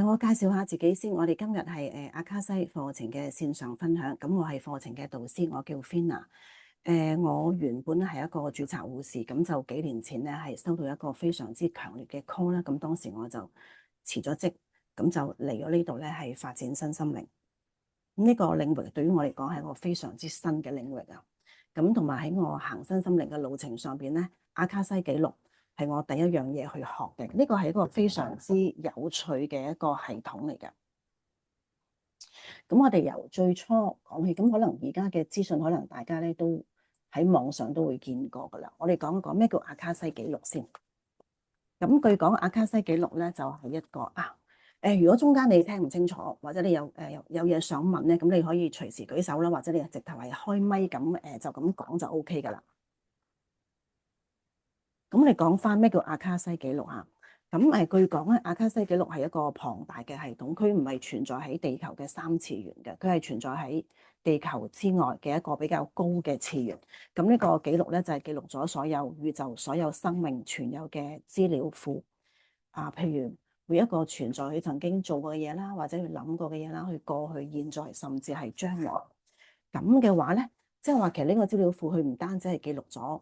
我介紹下自己先。我哋今日係阿卡西課程嘅線上分享。咁我係課程嘅導師，我叫 Fina。我原本咧係一個註冊護士，咁就幾年前咧係收到一個非常之強烈嘅 call 啦。咁當時我就辭咗職，咁就嚟咗呢度咧係發展身心靈。呢個領域對於我嚟講係一個非常之新嘅領域啊。咁同埋喺我行身心靈嘅路程上邊咧，阿卡西記錄係我第一樣嘢去學嘅。呢個係一個非常之有趣嘅一個系統嚟嘅。咁我哋由最初講起，咁可能而家嘅資訊可能大家咧都喺網上都會見過噶啦。我哋講一講咩叫阿卡西記錄先。咁據講阿卡西記錄咧就係一個如果中間你聽唔清楚，或者你有嘢想問咧，咁你可以隨時舉手啦，或者你直頭係開咪咁就咁講就 OK 噶啦。咁我哋講翻咩叫阿卡西記錄嚇？咁據講咧，阿卡西記錄係一個龐大嘅系統，佢唔係存在喺地球嘅三次元嘅，佢係存在喺地球之外嘅一個比較高嘅次元。咁呢個記錄咧就係記錄咗所有宇宙、所有生命存有嘅資料庫譬如每一個存在佢曾經做過嘅嘢啦，或者佢諗過嘅嘢啦，佢過去、現在，甚至係將來。咁嘅話咧，即係話其實呢個資料庫佢唔單止係記錄咗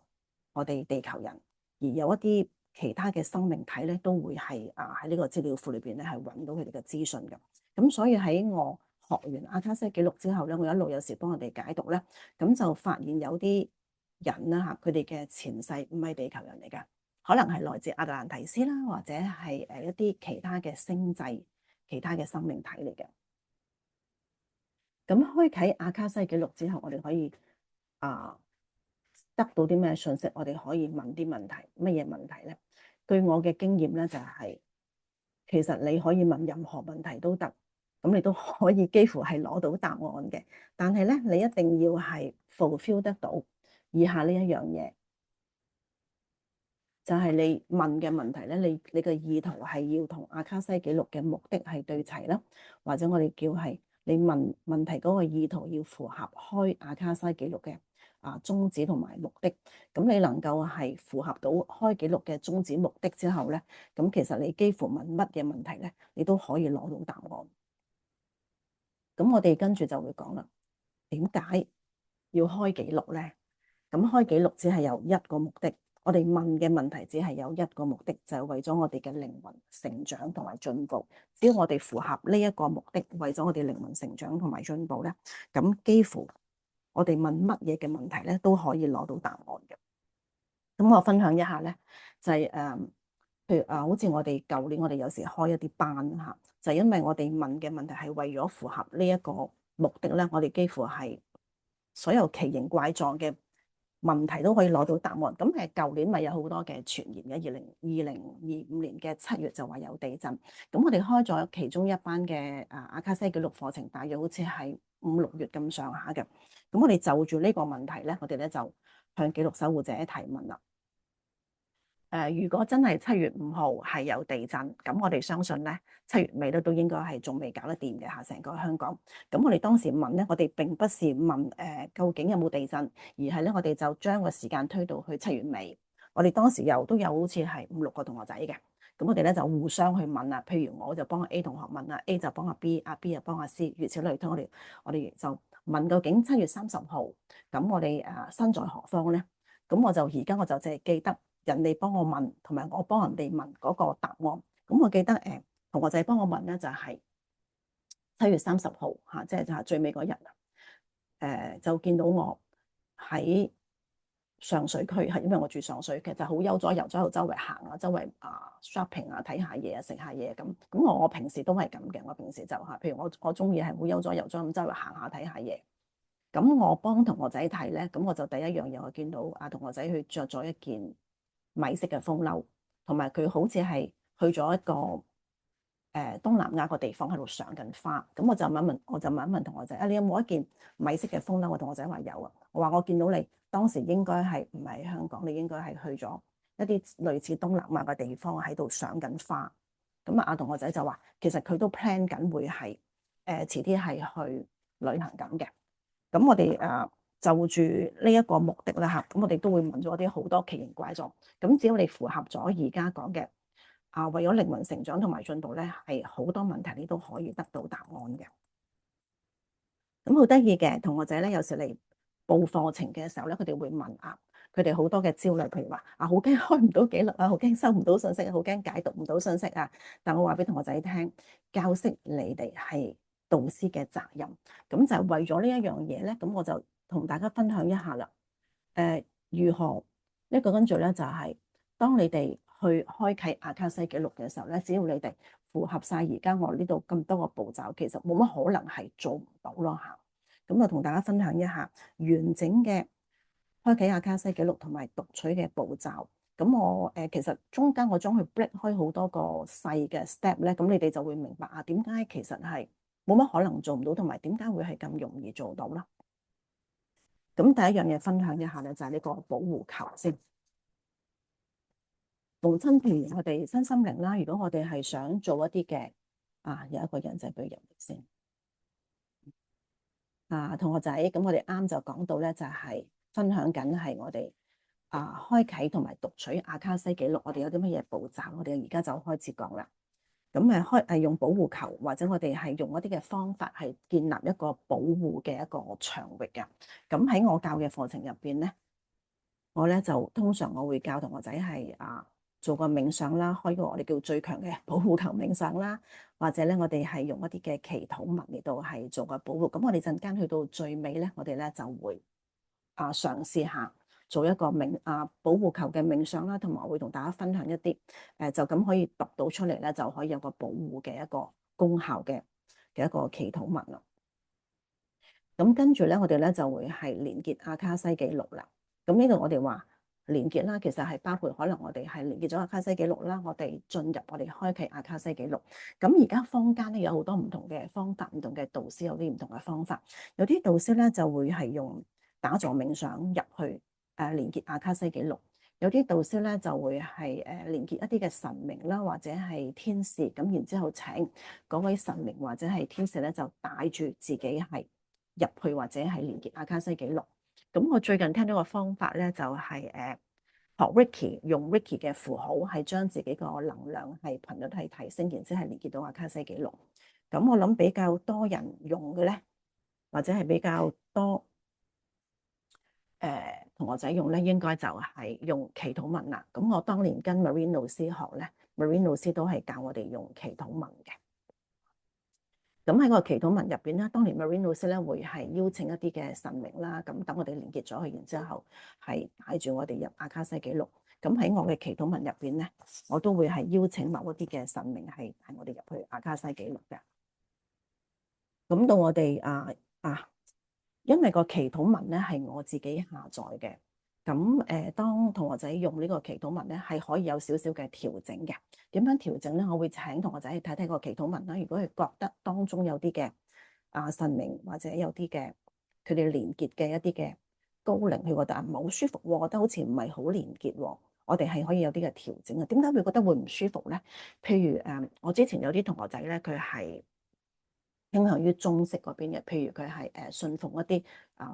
我哋地球人。而有一啲其他嘅生命體咧，都會係喺呢個資料庫裏邊咧，係揾到佢哋嘅資訊嘅。咁所以喺我學完阿卡西記錄之後咧，我一路有時幫佢哋解讀咧，咁就發現有啲人啦嚇，佢哋嘅前世唔係地球人嚟㗎，可能係來自亞特蘭提斯啦，或者係一啲其他嘅星際、其他嘅生命體嚟嘅。咁開啟阿卡西記錄之後，我哋可以得到啲咩信息？我哋可以問啲問題，乜嘢問題咧？據我嘅經驗咧，就係其實你可以問任何問題都得，咁你都可以幾乎係攞到答案嘅。但係咧，你一定要係 fulfill 得到以下呢一樣嘢，就係你問嘅問題咧，你嘅意圖係要同阿卡西記錄嘅目的係對齊啦，或者我哋叫係你問問題嗰個意圖要符合開阿卡西記錄嘅宗旨同埋目的。咁你能夠係符合到開記錄嘅宗旨目的之後咧，咁其實你幾乎問乜嘢問題咧，你都可以攞到答案。咁我哋跟住就會講啦，點解要開記錄咧？咁開記錄只係有一個目的，我哋問嘅問題只係有一個目的，就係為咗我哋嘅靈魂成長同埋進步。只要我哋符合呢一個目的，為咗我哋靈魂成長同埋進步咧，咁幾乎我哋問乜嘢嘅問題咧，都可以攞到答案嘅。咁我分享一下咧，就係譬如好似我哋舊年我哋有時開一啲班嚇，就係因為我哋問嘅問題係為咗符合呢一個目的咧，我哋幾乎係所有奇形怪狀嘅問題都可以攞到答案。咁舊年咪有好多嘅傳言嘅，2025年嘅7月就話有地震。咁我哋開咗其中一班嘅阿卡西記錄課程，大約好似係5、6月咁上下嘅。咁我哋就住呢個問題咧，我哋咧就向記錄守護者提問啦。如果真係7月5號係有地震，咁我哋相信咧7月尾咧都應該係仲未搞得掂嘅嚇，成個香港。咁我哋當時問咧，我哋並不是問究竟有冇地震，而係咧我哋就將個時間推到去7月尾。我哋當時都有好似係5、6個同學仔嘅，咁我哋咧就互相去問啦。譬如我就幫 A 同學問啦，A 就幫阿 B，阿 B 又幫阿 C，如此類推。我哋就問究竟7月30號，咁我哋身在何方咧？咁而家我就淨係記得人哋幫我問，同埋我幫人哋問嗰個答案。咁我記得同學仔幫我問咧，就係7月30號嚇，即係最尾嗰日就見到我喺上水區，係因為我住上水區，就好悠哉游咗喺度周圍行啊，周圍shopping啊，睇下嘢啊，食下嘢咁。咁我平時都係咁嘅，我平時就譬如我中意係好悠哉游咗咁周圍行下睇下嘢。咁我幫同學仔睇咧，咁我就第一樣嘢我見到同學仔佢着咗一件米色嘅風褸，同埋佢好似係去咗一個東南亞個地方喺度賞緊花。咁我就問一問同學仔你有冇一件米色嘅風褸？我同學仔話有啊。我話我見到你當時應該係唔係喺香港，你應該係去咗一啲類似東南亞嘅地方喺度賞緊花。咁同學仔就話其實佢都 plan 緊會係遲啲係去旅行緊嘅。咁我哋就住呢一個目的啦嚇，咁我哋都會問咗啲好多奇形怪狀。咁只要你符合咗而家講嘅為咗靈魂成長同埋進步咧，係好多問題你都可以得到答案嘅。咁好得意嘅同學仔咧，有時嚟報課程嘅時候咧，佢哋會問佢哋好多嘅焦慮，譬如話好驚開唔到記錄啊，好驚收唔到信息，好驚解讀唔到信息啊。但我話俾同學仔聽，教識你哋係導師嘅責任，咁就係為咗呢一樣嘢咧，咁我就同大家分享一下啦。如何呢個跟住咧就係當你哋去開啟阿卡西記錄嘅時候咧，只要你哋符合晒而家我呢度咁多個步驟，其實冇乜可能係做唔到咯嚇。咁啊，同大家分享一下完整嘅開啟阿卡西記錄同埋讀取嘅步驟。咁我其實中間我將佢 break 開好多個細嘅 step 咧，咁你哋就會明白點解其實係冇乜可能做唔到，同埋點解會係咁容易做到啦。咁第一樣嘢分享一下咧，就係呢個保護球先。逢親譬如我哋身心靈啦，如果我哋係想做一啲嘅有一個人仔俾佢入嚟先。同學仔，咁我哋啱就講到咧，就係分享緊係我哋開啟同埋讀取阿卡西記錄，我哋有啲乜嘢步驟，我哋而家就開始講啦。咁用保護球，或者我哋係用一啲嘅方法，係建立一個保護嘅一個場域嘅。咁喺我教嘅課程入邊咧，我咧就通常我會教同學仔係做個冥想啦，開個我哋叫最強嘅保護球冥想啦，或者咧我哋係用一啲嘅祈禱文嚟到係做個保護。咁我哋陣間去到最尾咧，我哋咧就會嘗試下做一個保護球嘅冥想啦，同埋我會同大家分享一啲就咁可以讀到出嚟咧，就可以有個保護嘅一個功效嘅一個祈禱文啦。咁跟住咧，我哋咧就會係連結阿卡西記錄啦。咁呢度我哋話連結啦，其實係包括可能我哋係連結咗阿卡西記錄啦，我哋進入我哋開啟阿卡西記錄。咁而家坊間咧有好多唔同嘅方法，唔同嘅導師有啲唔同嘅方法。有啲導師咧就會係用打坐冥想入去連結阿卡西記錄。有啲導師咧就會係連結一啲嘅神明啦，或者係天使，咁然之後請嗰位神明或者係天使咧就帶住自己係入去或者係連結阿卡西記錄。咁我最近聽到個方法咧，就係學 Reiki，用 Reiki 嘅符號係將自己個能量係頻率係提升，然之後係連結到阿卡西記錄。咁我諗比較多人用嘅咧，或者係比較多同學仔用咧，應該就係用祈禱文啦。咁我當年跟 Marine 老師學咧，Marine 老師都係教我哋用祈禱文嘅。咁喺個祈禱文入邊咧，當年 Marine 老師咧會係邀請一啲嘅神明啦，咁等我哋連結咗佢，然之後係帶住我哋入阿卡西記錄。咁喺我嘅祈禱文入邊咧，我都會係邀請某一啲嘅神明係帶我哋入去阿卡西記錄嘅。咁到我哋因為個祈禱文咧係我自己下載嘅。咁當同學仔用呢個祈禱文咧，係可以有少少嘅調整嘅。點樣調整咧？我會請同學仔去睇睇個祈禱文啦。如果佢覺得當中有啲嘅神明或者有啲嘅佢哋連結嘅一啲嘅高靈，佢覺得唔係好舒服，我覺得好似唔係好連結，我哋係可以有啲嘅調整嘅。點解會覺得會唔舒服咧？譬如我之前有啲同學仔咧，佢係傾向於中式嗰邊嘅，譬如佢係信奉一啲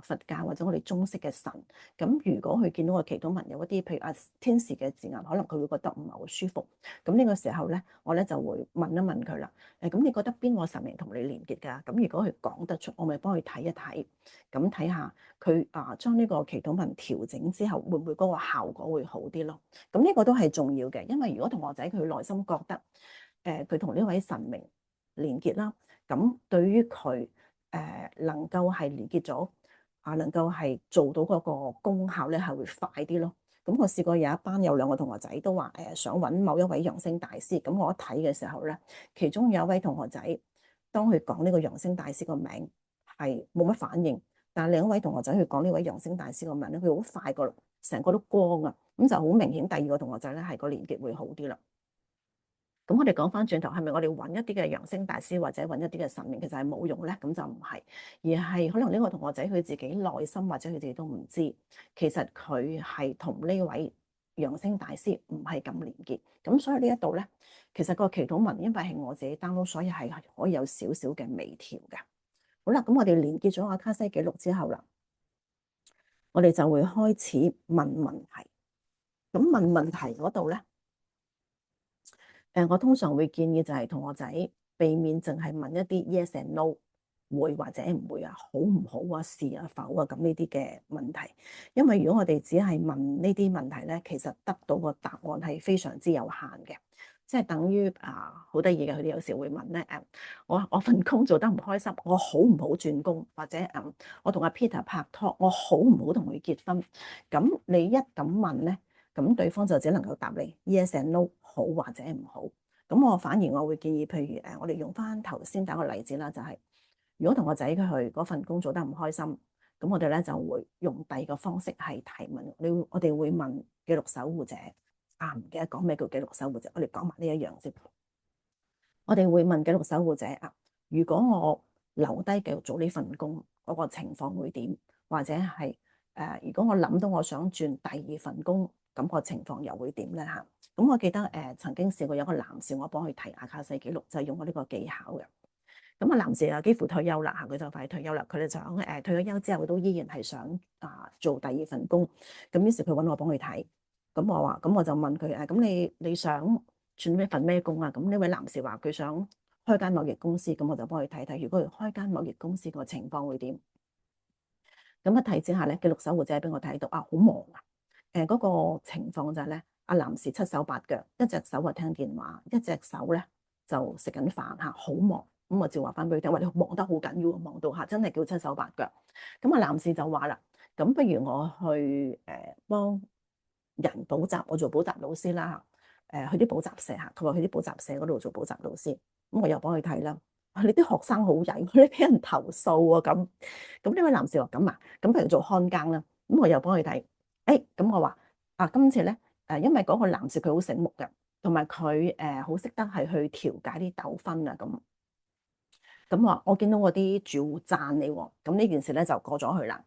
佛教或者我哋中式嘅神。咁如果佢見到個祈禱文有一啲譬如天使嘅字眼，可能佢會覺得唔係好舒服。咁呢個時候咧，我咧就會問一問佢啦。咁你覺得邊個神明同你連結㗎？咁如果佢講得出，我咪幫佢睇一睇，咁睇下佢將呢個祈禱文調整之後，會唔會嗰個效果會好啲咯？咁呢個都係重要嘅，因為如果同學仔佢內心覺得佢同呢位神明連結啦。咁對於佢能夠係連結咗能夠係做到嗰個功效咧，係會快啲咯。咁我試過有兩個同學仔都話想揾某一位揚升大師。咁我一睇嘅時候咧，其中有一位同學仔，當佢講呢個揚升大師個名係冇乜反應，但係另一位同學仔去講呢位揚升大師個名咧，佢好快個成個都光啊！咁就好明顯，第二個同學仔咧係個連結會好啲啦。咁我哋講翻轉頭，係咪我哋揾一啲嘅揚升大師或者揾一啲嘅神明，其實係冇用咧？咁就唔係，而係可能呢個同學仔佢自己內心或者佢自己都唔知，其實佢係同呢位揚升大師唔係咁連結。咁所以呢一度咧，其實個祈禱文因為係我自己 download，所以係可以有少少嘅微調嘅。好啦，咁我哋連結咗阿卡西記錄之後啦，我哋就會開始問問題。咁問問題嗰度咧，我通常會建議就係同學仔避免淨係問一啲 yes and no，會或者唔會啊，好唔好啊，是啊否啊，咁呢啲嘅問題。因為如果我哋只係問呢啲問題咧，其實得到個答案係非常之有限嘅。即係等於好得意嘅，佢哋有時會問咧我份工做得唔開心，我好唔好轉工？或者我同阿 Peter 拍拖，我好唔好同佢結婚？咁你一咁問咧，咁對方就只能夠答你 yes and no，好或者唔好。咁我反而我會建議，譬如我哋用翻頭先打個例子啦，就係如果同個仔佢嗰份工做得唔開心，咁我哋咧就會用第二個方式係提問。我哋會問記錄守護者唔記得講咩叫記錄守護者，我哋講埋呢一樣先。我哋會問記錄守護者如果我留低繼續做呢份工，嗰個情況會點？或者係如果我諗到我想轉第二份工，咁個情況又會點咧嚇？咁我記得曾經試過有個男士，我幫佢提阿卡西記錄，就係用我呢個技巧嘅。咁啊，男士啊幾乎退休啦嚇，佢就快退休啦。佢哋想退咗休之後都依然係想做第二份工。咁於是佢揾我幫佢睇。咁我就問佢咁你想轉咩份咩工啊？咁呢位男士話佢想開間貿易公司，咁我就幫佢睇睇，如果佢開間貿易公司個情況會點？咁一睇之下咧，記錄守護者俾我睇到好忙啊！嗰個情況就係咧，阿男士七手八腳，一隻手啊聽電話，一隻手咧就食緊飯嚇，好忙。咁我照話翻俾佢聽，話你忙得好緊要，忙到真係叫七手八腳。咁啊，男士就話啦，咁不如我去幫人補習，我做補習老師啦嚇，去啲補習社嚇，佢話去啲補習社嗰度做補習老師。咁我又幫佢睇啦，你啲學生好曳，你俾人投訴啊咁呢位男士話咁不如做看更啦。咁我又幫佢睇。咁我話今次咧因為嗰個男士佢好醒目嘅，同埋佢好識得係去調解啲糾紛啊咁話我見到我啲住戶讚你喎，咁呢件事咧就過咗去啦。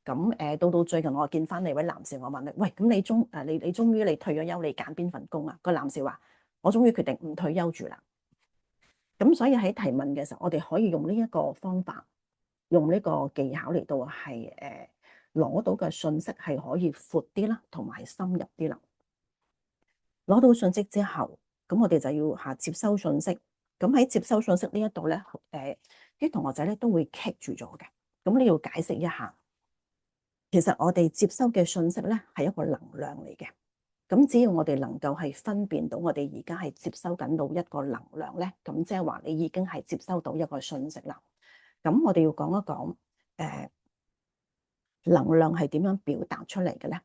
咁到最近我見翻你位男士，我問你，喂，咁你終於你退咗休，你揀邊份工啊？個男士話我終於決定唔退休住啦。咁所以喺提問嘅時候，我哋可以用呢一個方法，用呢個技巧嚟到係攞到嘅信息係可以闊啲啦，同埋深入啲啦。攞到信息之後，咁我哋就要接收信息。咁喺接收信息呢一度咧，啲同學仔咧都會棘住咗嘅。咁你要解釋一下，其實我哋接收嘅信息咧係一個能量嚟嘅。咁只要我哋能夠係分辨到我哋而家係接收緊到一個能量咧，咁即係話你已經係接收到一個信息啦。咁我哋要講一講能量係點樣表達出嚟嘅咧？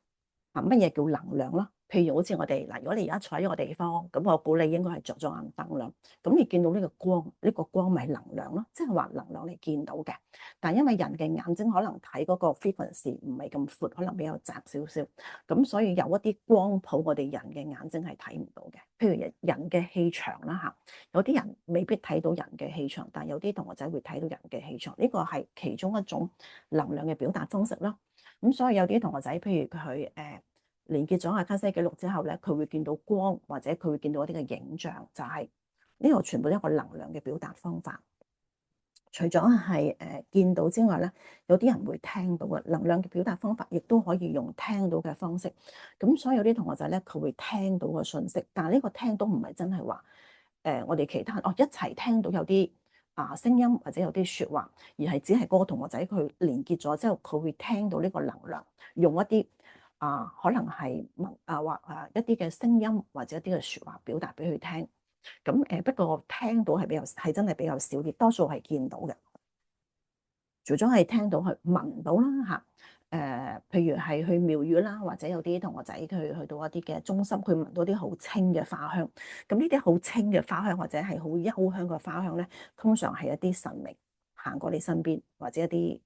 乜嘢叫能量咯？譬如好似我哋嗱，如果你而家坐喺一個地方，咁我估你應該係着咗眼燈啦。咁你見到呢個光，呢個光咪能量咯，即係話能量你見到嘅。但係因為人嘅眼睛可能睇嗰個 frequency 唔係咁闊，可能比較窄少少，咁所以有一啲光譜我哋人嘅眼睛係睇唔到嘅。譬如人嘅氣場啦嚇，有啲人未必睇到人嘅氣場，但係有啲同學仔會睇到人嘅氣場，呢個係其中一種能量嘅表達方式啦。咁所以有啲同學仔，譬如佢連結咗阿卡西記錄之後咧，佢會見到光，或者佢會見到一啲嘅影像，就係呢個全部一個能量嘅表達方法。除咗係見到之外咧，有啲人會聽到嘅能量嘅表達方法，亦都可以用聽到嘅方式。咁所以有啲同學仔咧，佢會聽到個信息，但係呢個聽到唔係真係話我哋其他人一齊聽到有啲聲音或者有啲説話，而係只係嗰個同學仔佢連結咗之後，佢會聽到呢個能量，用一啲可能係或一啲嘅聲音或者一啲嘅説話表達俾佢聽。咁不過聽到係真係比較少啲，多數係見到嘅。除咗係聽到，去聞到啦嚇。譬如係去廟宇啦，或者有啲同學仔佢去到一啲嘅中心，佢聞到啲好清嘅花香。咁呢啲好清嘅花香或者係好幽香嘅花香咧，通常係一啲神明行過你身邊，或者一啲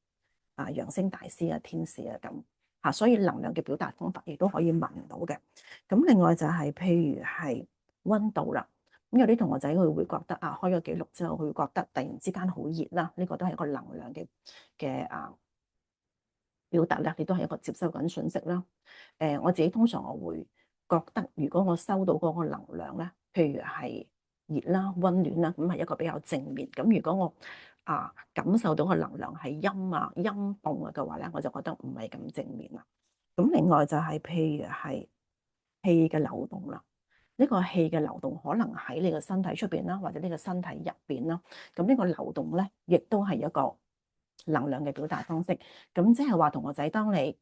揚升大師啊、天使啊咁嚇。所以能量嘅表達方法亦都可以聞到嘅。咁另外就係譬如係溫度啦。咁有啲同學仔佢會覺得開咗記錄之後，佢會覺得突然之間好熱啦，呢個都係一個能量嘅表達咧，亦都係一個接收緊信息啦。我自己通常我會覺得，如果我收到嗰個能量咧，譬如係熱啦、溫暖啦，咁係一個比較正面。咁如果我感受到個能量係陰動嘅話咧，我就覺得唔係咁正面啦。咁另外就係譬如係氣嘅流動啦。呢個氣嘅流動可能喺你個身體出邊啦，或者呢個身體入邊啦。咁呢個流動咧，亦都係一個能量嘅表達方式。咁即係話同學仔，當你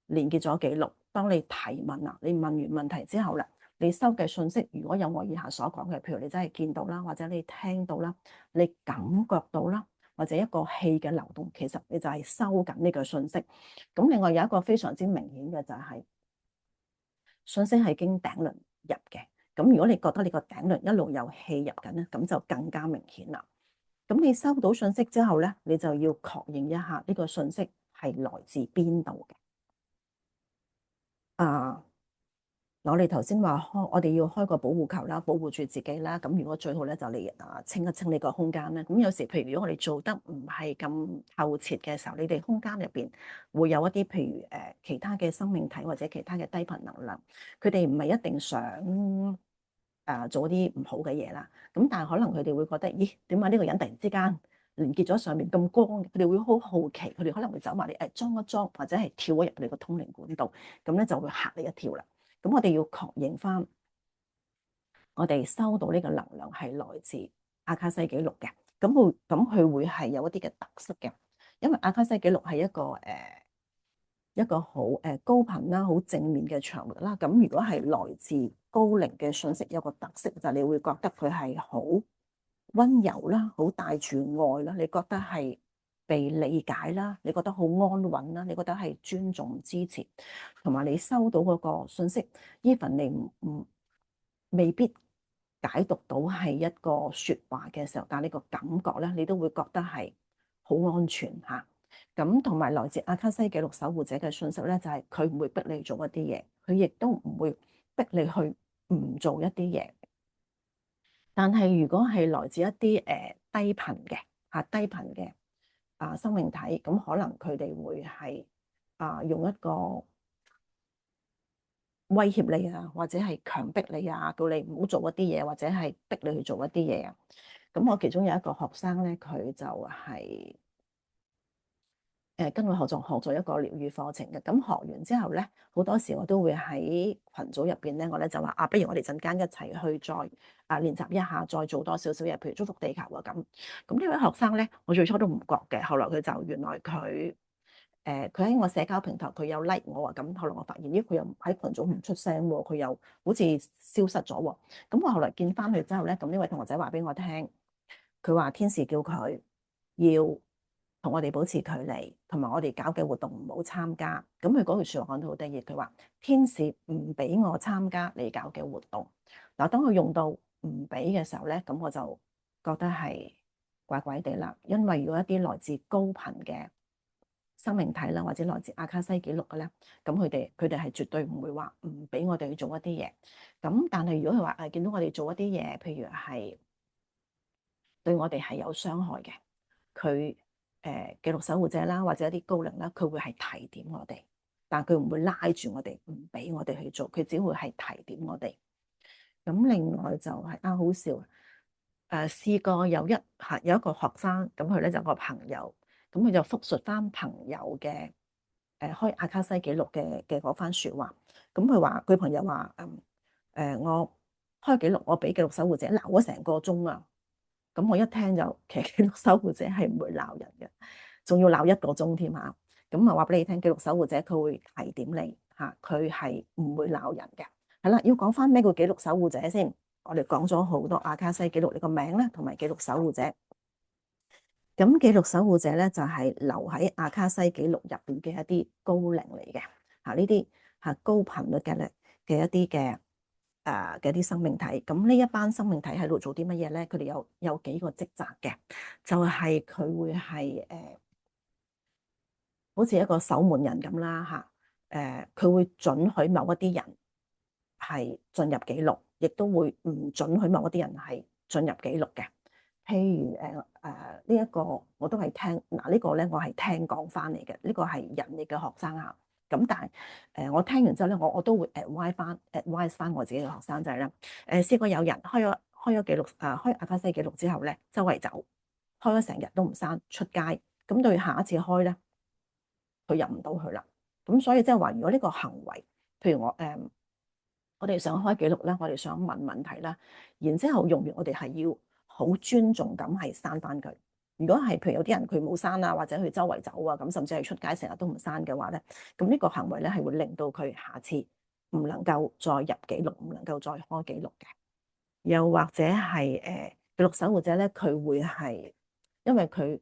連結咗記錄，當你提問啦，你問完問題之後啦，你收嘅信息如果有我以下所講嘅，譬如你真係見到啦，或者你聽到啦，你感覺到啦，或者一個氣嘅流動，其實你就係收緊呢個信息。咁另外有一個非常之明顯嘅就係信息係經頂輪入嘅。咁如果你覺得你個頂輪一路有氣入緊咧，咁就更加明顯啦。咁你收到信息之後咧，你就要確認一下呢個信息係來自邊度嘅。啊，我哋頭先話我哋要開個保護球啦，保護住自己啦。咁如果最好咧，就嚟清一清你個空間咧。咁有時譬如如果我哋做得唔係咁透徹嘅時候，你哋空間入邊會有一啲譬如其他嘅生命體或者其他嘅低頻能量，佢哋唔係一定想做啲唔好嘅嘢啦。咁但係可能佢哋會覺得，咦，點解呢個人突然之間連結咗上面咁光？佢哋會好好奇，佢哋可能會走埋嚟裝一裝，或者係跳咗入你個通靈管道，咁咧就會嚇你一跳啦。咁我哋要確認翻，我哋收到呢個能量係來自阿卡西記錄嘅。咁佢會係有一啲嘅特色嘅，因為阿卡西記錄係一個好高頻啦，好正面嘅場域啦。咁如果係來自高靈嘅信息，有個特色就係你會覺得佢係好溫柔啦，好帶住愛啦，你覺得係被理解啦，你覺得好安穩啦，你覺得係尊重支持，同埋你收到嗰個信息，even 你未必解讀到係一個說話嘅時候，但係你個感覺咧，你都會覺得係好安全吓。咁同埋來自阿卡西記錄守護者嘅信息咧，就係佢唔會逼你做一啲嘢，佢亦都唔會逼你去唔做一啲嘢。但係如果係來自一啲低頻嘅低頻嘅生命體，咁可能佢哋會係用一個威脅你啊，或者係強迫你啊，叫你唔好做一啲嘢，或者係逼你去做一啲嘢啊。咁我其中有一個學生咧，佢就係跟我學咗一個療愈課程嘅。咁學完之後咧，好多時我都會喺群組入邊咧，我咧就話不如我哋陣間一齊去再練習一下，再做多少少嘢，譬如祝福地球啊咁。咁呢位學生咧，我最初都唔覺嘅，後來佢就原來佢喺我社交平台佢有 like 我啊，咁後來我發現佢又喺群組唔出聲喎，佢又好似消失咗喎。咁我後來見翻佢之後咧，咁呢位同學仔話俾我聽，佢話天使叫佢要同我哋保持距離，同埋我哋搞嘅活動唔好參加。咁佢嗰句説話講得好得意，佢話天使唔俾我參加你搞嘅活動。嗱，當佢用到唔俾嘅時候咧，咁我就覺得係怪怪地啦，因為如果一啲來自高頻嘅生命體啦，或者來自阿卡西記錄嘅咧，咁佢哋係絕對唔會話唔俾我哋去做一啲嘢。咁但係如果佢話見到我哋做一啲嘢，譬如係對我哋係有傷害嘅，佢記錄守護者啦，或者一啲高靈啦，佢會係提點我哋，但佢唔會拉住我哋，唔俾我哋去做，佢只會係提點我哋。咁另外就係好笑，試過有一個學生，咁佢咧就有個朋友，咁佢就複述翻朋友嘅開阿卡西記錄嘅嗰番説話。咁佢話佢朋友話我開記錄，我俾記錄守護者鬧咗成個鐘啊！咁我一聽就其實記錄守護者係唔會鬧人嘅，仲要鬧1個鐘添嚇。咁話俾你聽，記錄守護者佢會提點你嚇，佢係唔會鬧人嘅。係啦，要講翻咩叫記錄守護者先。我哋講咗好多阿卡西記錄你個名咧，同埋記錄守護者。咁記錄守護者咧就係留喺阿卡西記錄入邊嘅一啲高靈嚟嘅嚇，呢啲高頻率嘅一啲嘅啲生命體。咁呢一班生命體喺度做啲乜嘢咧？佢哋有幾個職責嘅，就係佢會係好似一個守門人咁啦嚇。佢會准許某一啲人係進入記錄，亦都會唔准許某一啲人係進入記錄嘅。譬如呢一個我都係聽呢個咧，我係聽講翻嚟嘅。呢個係人哋嘅學生啊。咁但係我聽完之後咧，我都會advise 翻我自己嘅學生仔啦。試過有人開咗記錄開阿卡西記錄之後咧，周圍走，開咗成日都唔閂出街，咁對下一次開咧，佢入唔到去啦。咁所以即係話，如果呢個行為，譬如我哋想開記錄啦，我哋想問問題啦，然之後用完我哋係要好尊重咁係刪翻佢。如果係譬如有啲人佢冇刪啊，或者佢周圍走啊，咁甚至係出街成日都唔刪嘅話咧，咁呢個行為咧係會令到佢下次唔能夠再入記錄，唔能夠再開記錄嘅。又或者係記錄守護者咧，佢會係因為佢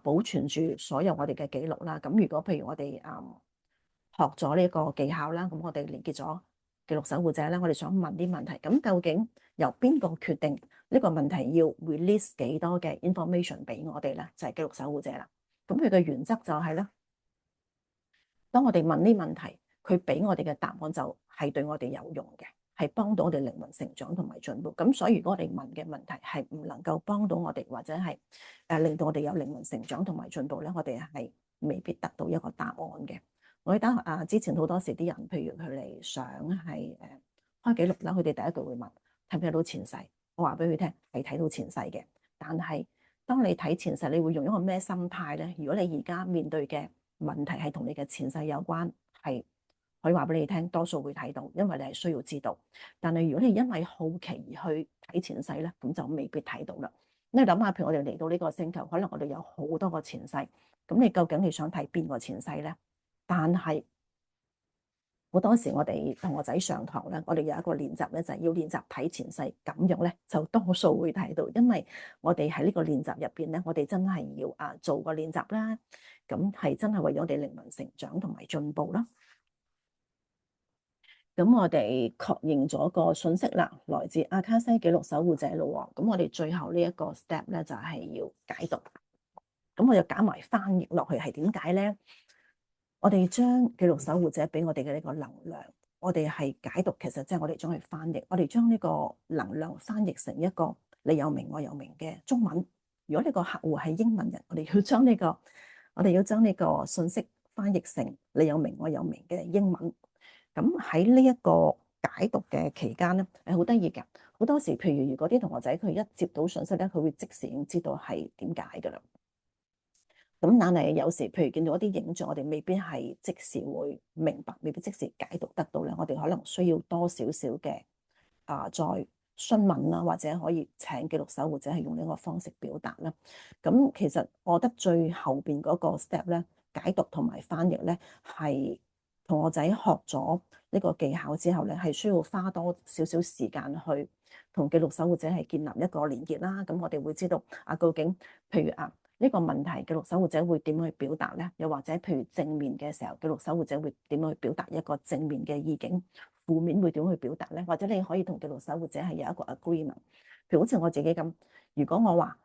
保存住所有我哋嘅記錄啦。咁如果譬如我哋學咗呢個技巧啦，咁我哋連結咗記錄守護者咧，我哋想問啲問題，咁究竟由邊個決定呢個問題要 release 幾多嘅 information 俾我哋咧？就係記錄守護者啦。咁佢嘅原則就係咧，當我哋問呢問題，佢俾我哋嘅答案就係對我哋有用嘅，係幫到我哋靈魂成長同埋進步。咁所以如果我哋問嘅問題係唔能夠幫到我哋，或者係令到我哋有靈魂成長同埋進步咧，我哋係未必得到一個答案嘅。我記得之前好多時啲人，譬如佢哋想係開記錄啦，佢哋第一句會問睇唔睇到前世。我話俾佢聽係睇到前世嘅，但係當你睇前世，你會用一個咩心態咧？如果你而家面對嘅問題係同你嘅前世有關，係可以話俾你聽，多數會睇到，因為你係需要知道。但係如果你因為好奇而去睇前世咧，咁就未必睇到啦。你諗下，譬如我哋嚟到呢個星球，可能我哋有好多個前世，咁你究竟你想睇邊個前世咧？但係好多時我哋同學仔上堂咧，我哋有一個練習咧，就係要練習睇前世，咁樣咧就多數會睇到，因為我哋喺呢個練習入邊咧，我哋真係要做個練習啦，咁係真係為咗我哋靈魂成長同埋進步啦。咁我哋確認咗個信息啦，來自阿卡西記錄守護者咯。咁我哋最後呢一個 step 咧，就係要解讀。咁我就加埋翻譯落去，係點解咧？我哋將記錄守護者俾我哋嘅呢個能量，我哋係解讀，其實即係我哋將佢翻譯，我哋將呢個能量翻譯成一個你有名我有名嘅中文。如果呢個客戶係英文人，我哋要將呢個信息翻譯成你有名我有名嘅英文。咁喺呢一個解讀嘅期間咧，係好得意嘅。好多時，譬如果啲同學仔佢一接到信息咧，佢會即時已經知道係點解㗎啦。咁但係有時，譬如見到一啲影像，我哋未必係即時會明白，未必即時解讀得到咧。我哋可能需要多少少嘅再詢問啦，或者可以請記錄守護者係用呢個方式表達啦。咁其實我覺得最後邊嗰個 step 咧，解讀同埋翻譯咧，係同學仔學咗呢個技巧之後咧，係需要花多少少時間去同記錄守護者係建立一個連結啦。咁我哋會知道究竟譬如呢個問題記錄守護者會點樣去表達咧？又或者譬如正面嘅時候，記錄守護者會點樣去表達一個正面嘅意境？負面會點樣去表達咧？或者你可以同記錄守護者係有一個 agreement。譬如好似我自己咁，如果我話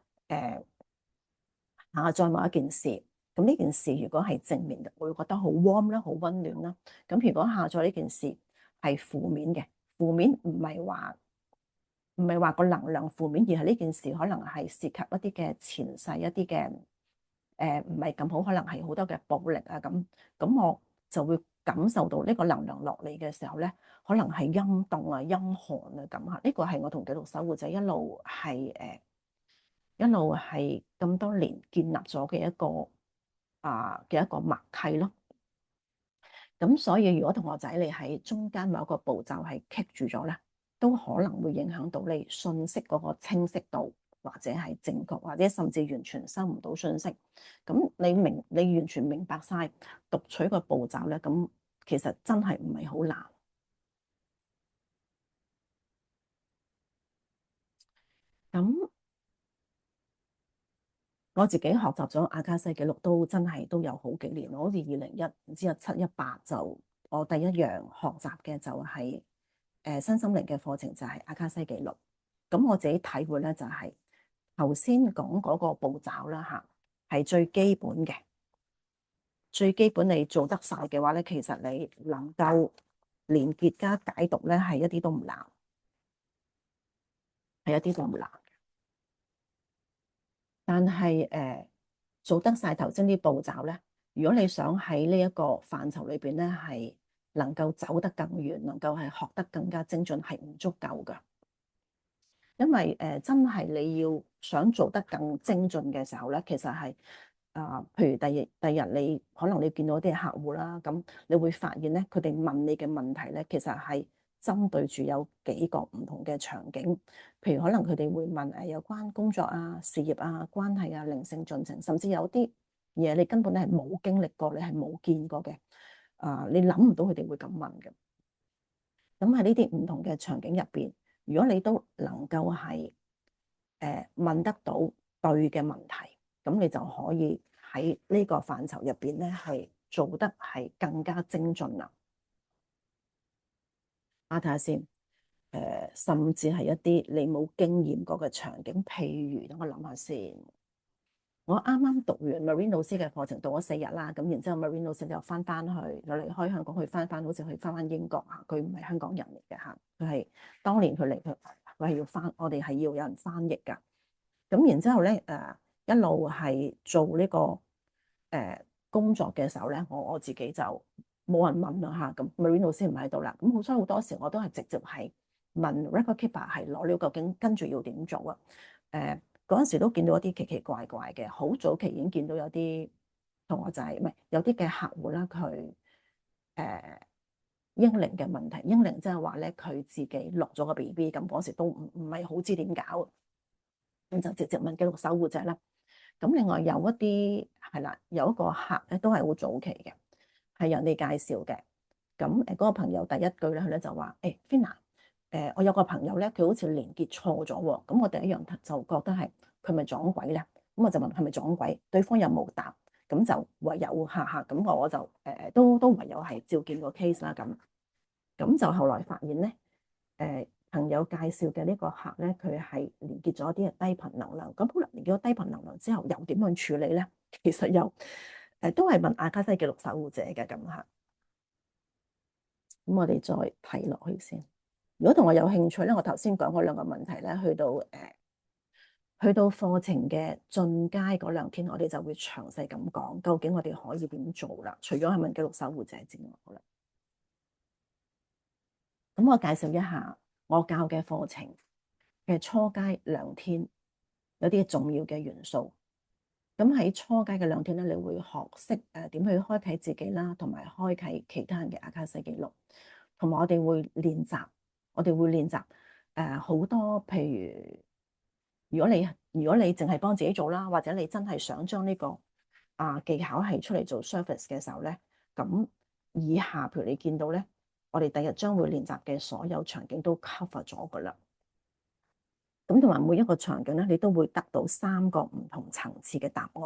下載某一件事，咁呢件事如果係正面嘅，我會覺得好 warm 啦，好溫暖啦。咁如果下載呢件事係負面嘅，負面唔係話個能量負面，而係呢件事可能係涉及一啲嘅前世，一啲嘅唔係咁好，可能係好多嘅暴力啊咁，咁我就會感受到呢個能量落嚟嘅時候咧，可能係陰凍啊、陰寒啊咁嚇。呢個係我同記錄守護者一路係咁多年建立咗嘅一個默契咯。咁所以如果同學仔你喺中間某一個步驟係棘住咗咧，都可能會影響到你信息嗰個清晰度，或者係正確，或者甚至完全收唔到信息。咁你完全明白晒讀取個步驟咧，咁其實真係唔係好難。咁我自己學習咗阿卡西記錄都真係都有好幾年，好似2001唔知17、18就我第一樣學習嘅就係身心靈嘅課程就係阿卡西記錄。咁我自己體會咧就係頭先講嗰個步驟啦嚇，係最基本嘅，最基本你做得晒嘅話咧，其實你能夠連結加解讀咧係一啲都唔難，係一啲都唔難。但係做得晒頭先啲步驟咧，如果你想喺呢一個範疇裏邊咧係能夠走得更遠，能夠係學得更加精進，係唔足夠㗎。因為真係你要想做得更精進嘅時候咧，其實係譬如第日你可能你見到啲客戶啦，咁你會發現咧，佢哋問你嘅問題咧，其實係針對住有幾個唔同嘅場景，譬如可能佢哋會問有關工作啊、事業啊、關係啊、靈性進程，甚至有啲嘢你根本你係冇經歷過，你係冇見過嘅，你諗唔到佢哋會咁問嘅。咁喺呢啲唔同嘅場景入邊，如果你都能夠係問得到對嘅問題，咁你就可以喺呢個範疇入邊咧係做得係更加精進啦。睇下先，甚至係一啲你冇經驗過嘅場景，譬如等我諗下先。我啱啱讀完 Marine 老師嘅課程，讀咗4日啦，咁然之後 Marine 老師就翻翻去，就離開香港去翻翻，好似去翻翻英國嚇。佢唔係香港人嚟嘅嚇，佢係當年佢嚟佢係要翻，我哋係要有人翻譯㗎。咁然之後咧一路係做呢個工作嘅時候咧，我自己就冇人問啦嚇。咁 Marine 老師唔喺度啦，咁所以好多時我都係直接係問 record keeper 係攞料究竟跟住要點做啊？嗰陣時都見到一啲奇奇怪怪嘅，好早期已經見到有啲同學仔唔係有啲嘅客戶啦，佢嬰靈嘅問題，嬰靈即係話咧佢自己落咗個 BB，咁嗰時都唔係好知點搞，咁就直接問記錄守護者啦。咁另外有一啲係啦，有一個客咧都係好早期嘅，係人哋介紹嘅。咁嗰個朋友第一句咧，佢咧就話：Fina，我有個朋友咧，佢好似連結錯咗喎。咁我第一樣就覺得係佢咪撞鬼咧？咁我就問係咪撞鬼？對方又冇答，咁就唯有嚇，咁我就都唯有係照見個 case 啦。咁就後來發現咧，朋友介紹嘅呢個客咧，佢係連結咗啲低頻能量。咁好啦，連結咗低頻能量之後，又點樣處理咧？其實又都係問阿卡西記錄守護者嘅咁嚇。咁我哋再睇落去先。如果同我有興趣咧，我頭先講嗰兩個問題咧，去到課程嘅進階嗰2天，我哋就會詳細咁講，究竟我哋可以點做啦。除咗係問記錄守護者之外，好啦。咁我介紹一下我教嘅課程嘅初階2天有啲重要嘅元素。咁喺初階嘅2天咧，你會學識點去開啟自己啦，同埋開啟其他人嘅阿卡西記錄，同埋我哋會練習，好多，譬如如果你淨係幫自己做啦，或者你真係想將呢個技巧係出嚟做 service 嘅時候咧，咁以下譬如你見到咧，我哋第日將會練習嘅所有場景都 cover 咗噶啦。咁同埋每一個場景咧，你都會得到3個唔同層次嘅答案。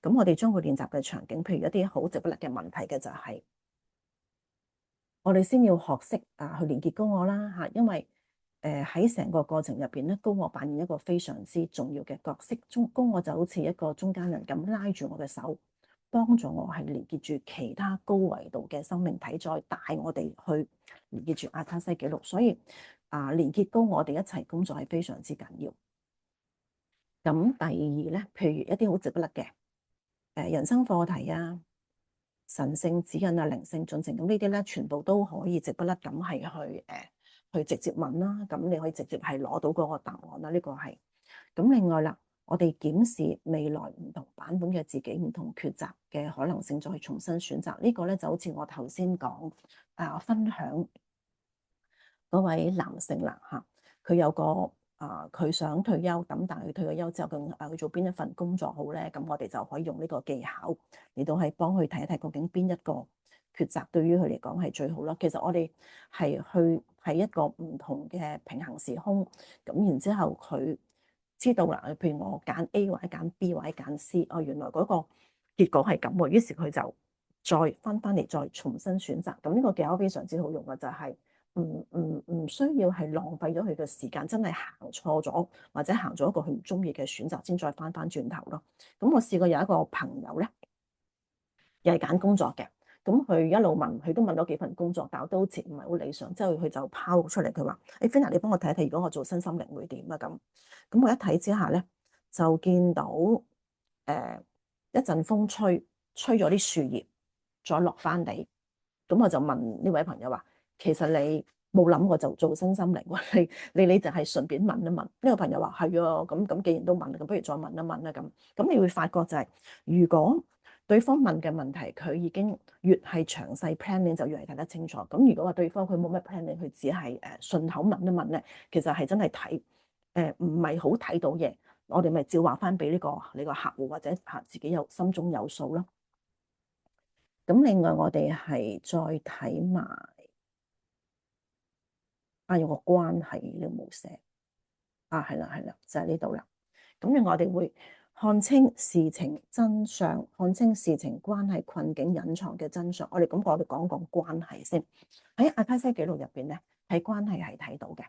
咁我哋將會練習嘅場景，譬如一啲好直不甩嘅問題嘅就係，我哋先要學識去連結高我啦嚇，因為喺成個過程入邊咧，高我扮演一個非常之重要嘅角色。高我就好似一個中間人咁，拉住我嘅手，幫助我係連結住其他高維度嘅生命體，再帶我哋去連結住阿卡西記錄。所以連結高我哋一齊工作係非常之緊要。咁第二咧，譬如一啲好直不甩嘅人生課題啊、神聖指引啊、靈性進程，咁呢啲咧全部都可以直不甩咁係去直接問啦。咁你可以直接係攞到嗰個答案啦。呢個係咁。另外啦，我哋檢視未來唔同版本嘅自己，唔同抉擇嘅可能性，再去重新選擇。呢個咧就好似我頭先講分享嗰位男性啦嚇，佢有個佢想退休，咁但係佢退咗休之後，佢做邊一份工作好咧？咁我哋就可以用呢個技巧嚟到係幫佢睇一睇，究竟邊一個抉擇對於佢嚟講係最好咯。其實我哋係去喺一個唔同嘅平行時空，咁然之後佢知道啦，譬如我揀 A 或者揀 B 或者揀 C，原來嗰個結果係咁喎，於是佢就再翻嚟再重新選擇。咁呢個技巧非常之好用嘅，就係唔需要係浪費咗佢嘅時間，真係行錯咗或者行咗一個佢唔中意嘅選擇，先再翻轉頭咯。咁我試過有一個朋友咧，又係揀工作嘅，咁佢一路問，佢都問咗幾份工作，但我都好似唔係好理想。之後佢就拋出嚟，佢話：Fina，你幫我睇一睇，如果我做身心靈會點啊？咁我一睇之下咧，就見到一陣風吹咗啲樹葉，再落翻地。咁我就問呢位朋友話：其實你冇諗過就做身心靈喎？你就係順便問一問。呢個朋友話：係啊，咁既然都問，咁不如再問一問啦。咁你會發覺就係，如果對方問嘅問題，佢已經越係詳細 planning 就越係睇得清楚。咁如果話對方佢冇乜 planning，佢只係順口問一問咧，其實係真係睇唔係好睇到嘢。我哋咪照話翻俾呢個客戶或者自己有心中有數咯。咁另外我哋係再睇埋有個關係你冇寫係啦，就係呢度啦。咁樣我哋會看清事情真相，看清事情關係困境隱藏嘅真相。我哋講講關係先。喺阿卡西記錄入邊咧，喺關係係睇到嘅。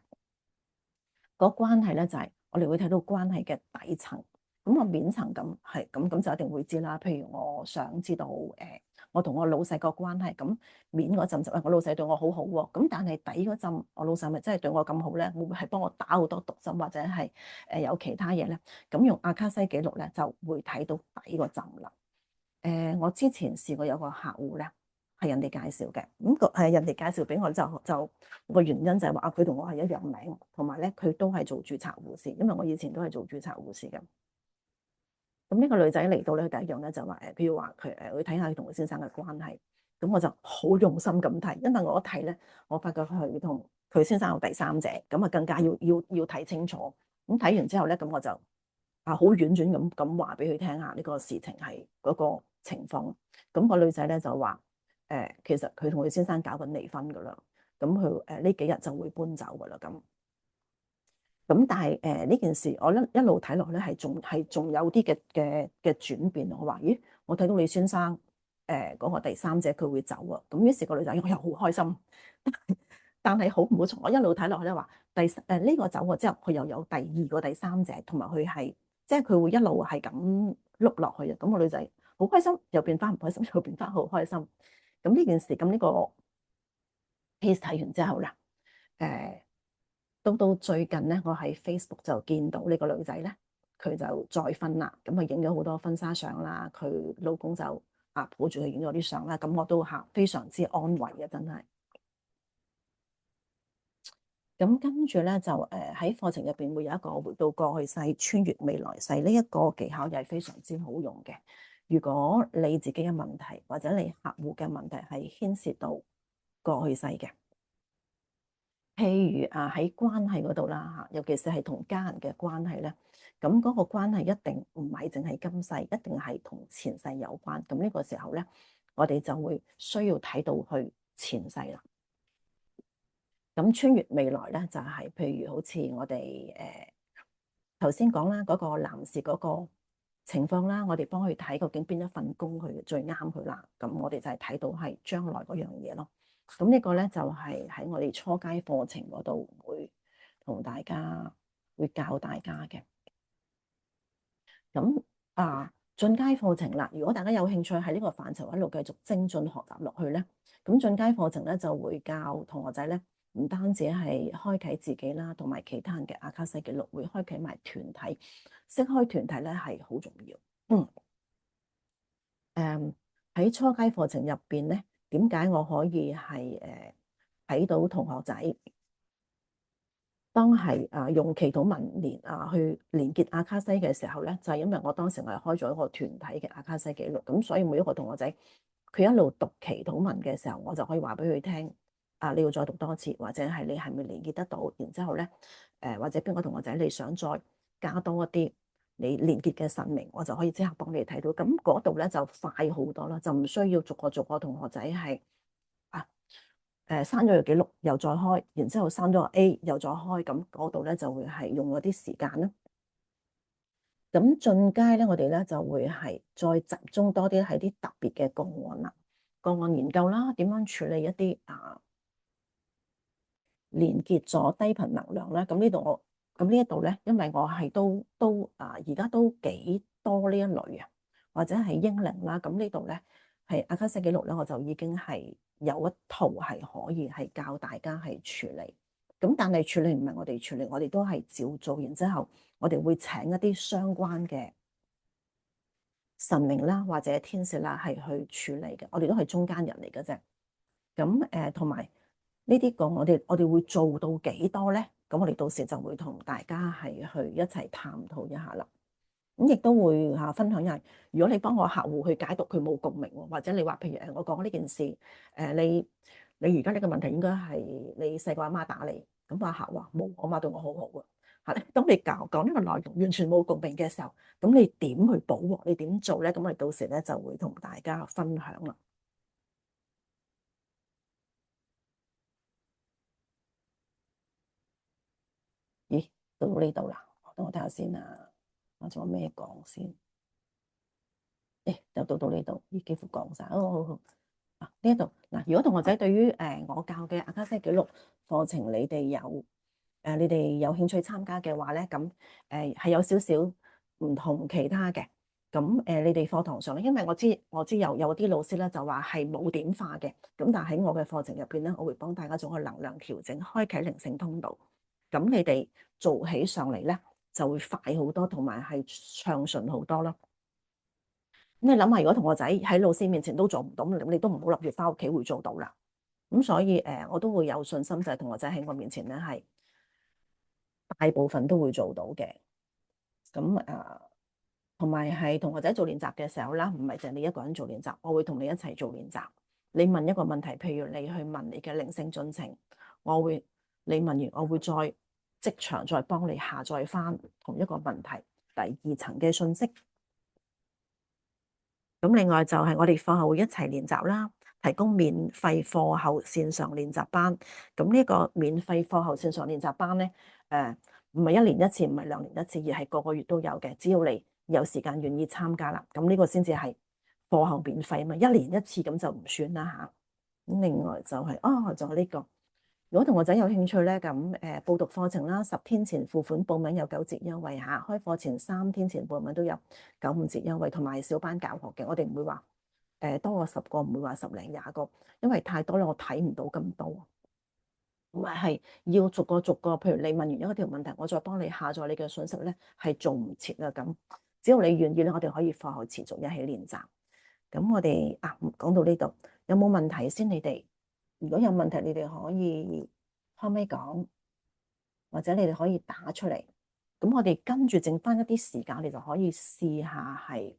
個關係咧就係我哋會睇到關係嘅底層。咁我面層咁就一定會知啦。譬如我想知道我同我老細個關係，咁面嗰陣就我老細對我好好喎。咁但係底嗰陣，我老細咪真係對我咁好咧？會唔會係幫我打好多毒針或者係有其他嘢咧？咁用阿卡西記錄咧就會睇到底嗰陣啦。我之前試過有個客戶咧係人哋介紹嘅，咁人哋介紹俾我就個原因就係話佢同我係一樣名，同埋咧佢都係做註冊護士，因為我以前都係做註冊護士嘅。咁呢個女仔嚟到咧，第一樣咧就話譬如話佢去睇下佢同佢先生嘅關係，咁我就好用心咁睇，因為我一睇咧，我發覺佢同佢先生有第三者，咁啊更加要睇清楚。咁睇完之後咧，咁我就好婉轉咁話俾佢聽下呢個事情係嗰個情況。咁個女仔咧就話其實佢同佢先生搞緊離婚噶啦，咁佢呢幾日就會搬走噶啦咁。咁但係呢件事，我一路睇落咧係仲有啲嘅轉變。我話咦，我睇到你先生嗰個第三者佢會走啊。咁於是個女仔我又好開心，但係好唔好彩，我一路睇落去咧話呢個走咗之後，佢又有第二個第三者，同埋佢係即係佢會一路係咁碌落去啊。咁個女仔好開心，又變翻唔開心，又變翻好開心。咁呢件事咁呢個 case 睇完之後啦，到最近咧，我喺 Facebook 就見到呢個女仔咧，佢就再婚啦。咁佢影咗好多婚紗相啦，佢老公就抱住佢影咗啲相啦。咁我都非常之安慰啊，真係。咁跟住咧就喺課程入邊會有一個回到過去世、穿越未來世呢一個技巧，又係非常之好用嘅。如果你自己嘅問題或者你客戶嘅問題係牽涉到過去世嘅。譬如喺關係嗰度啦，尤其是係同家人嘅關係咧，咁嗰個關係一定唔係淨係今世，一定係同前世有關。咁呢個時候咧，我哋就會需要睇到去前世啦。咁穿越未來咧，就係譬如好似我哋頭先講啦，嗰個男士嗰個情況啦，我哋幫佢睇究竟邊一份工佢最啱佢啦。咁我哋就係睇到係將來嗰樣嘢咯。咁呢個咧就係喺我哋初階課程嗰度會同大家會教大家嘅。咁進階課程啦，如果大家有興趣喺呢個範疇一路繼續精進學習落去咧，咁進階課程咧就會教同學仔咧，唔單止係開啟自己啦，同埋其他人嘅阿卡西記錄，會開啟埋團體。識開團體咧係好重要。喺初階課程入邊咧，點解我可以係睇到同學仔當係用祈禱文連去連結阿卡西嘅時候咧，就係因為我當時我係開咗一個團體嘅阿卡西記錄，咁所以每一個同學仔佢一路讀祈禱文嘅時候，我就可以話俾佢聽你要再讀多次，或者係你係咪連結得到？然之後咧或者邊個同學仔你想再加多一啲你連結嘅神明，我就可以即刻幫你睇到。咁嗰度咧就快好多啦，就唔需要逐個同學仔係刪咗個記錄又再開，然之後刪咗個 A 又再開，咁嗰度咧就會係用咗啲時間啦。咁進階咧，我哋咧就會係再集中多啲喺啲特別嘅個案啦，個案研究啦，點樣處理一啲連結咗低頻能量咧。咁呢一度咧，因為我係都而家都幾多呢一類啊，或者係英靈啦。咁呢度咧係阿卡西記錄咧，我就已經係有一套係可以係教大家係處理。咁但係處理唔係我哋處理，我哋都係照做。然之後我哋會請一啲相關嘅神明啦，或者天使啦，係去處理嘅。我哋都係中間人嚟嘅啫。咁同埋呢啲個我哋會做到幾多咧？咁我哋到時就會同大家係去一齊探討一下啦。咁亦都會分享，因為如果你幫我客戶去解讀佢冇共鳴喎，或者你話譬如我講呢件事，你而家呢個問題應該係你細個阿媽打你，咁個客話冇，我媽對我好好喎。當你講呢個內容完全冇共鳴嘅時候，咁你點去補鑊？你點做咧？咁我哋到時咧就會同大家分享啦。咦，到呢度啦，等我睇下先啊，我仲有咩講先？誒，就到呢度，已幾乎講晒。好好好。呢一度嗱，如果同學仔對於我教嘅阿卡西記錄課程，你哋有興趣參加嘅話咧，咁係有少少唔同其他嘅。咁你哋課堂上咧，因為我知有啲老師咧就話係冇點化嘅，咁但係喺我嘅課程入邊咧，我會幫大家做個能量調整，開啟靈性通道。咁你哋做起上嚟咧就會快好多，同埋係暢順好多咯。咁你諗下，如果同學仔喺老師面前都做唔到，咁你都唔好諗住翻屋企會做到啦。咁所以我都會有信心，就係同學仔喺我面前咧，係大部分都會做到嘅。咁同埋係同學仔做練習嘅時候啦，唔係淨係你一個人做練習，我會同你一齊做練習。你問一個問題，譬如你去問你嘅靈性進程，你問完，我會再即場再幫你下載翻同一個問題第二層嘅信息。咁另外就係我哋課後會一齊練習啦，提供免費課後線上練習班。咁呢個免費課後線上練習班咧，唔係一年一次，唔係兩年一次，而係個個月都有嘅。只要你有時間願意參加啦，咁呢個先至係課後免費啊嘛。一年一次咁就唔算啦吓。咁另外就係仲有呢個。如果同學仔有興趣咧，咁報讀課程啦，10天前付款報名有9折優惠嚇，開課前3天前報名都有95折優惠，同埋小班教學嘅，我哋唔會話多過10個，唔會話10零20個，因為太多咧，我睇唔到咁多，同埋係要逐個逐個，譬如你問完一條問題，我再幫你下載你嘅信息咧，係做唔切啊咁。只要你願意咧，我哋可以課後持續一起練習。咁我哋講到呢度，有冇問題先？你哋如果有問題，你哋可以後尾講，或者你哋可以打出嚟。咁我哋跟住剩翻一啲時間，你就可以試下係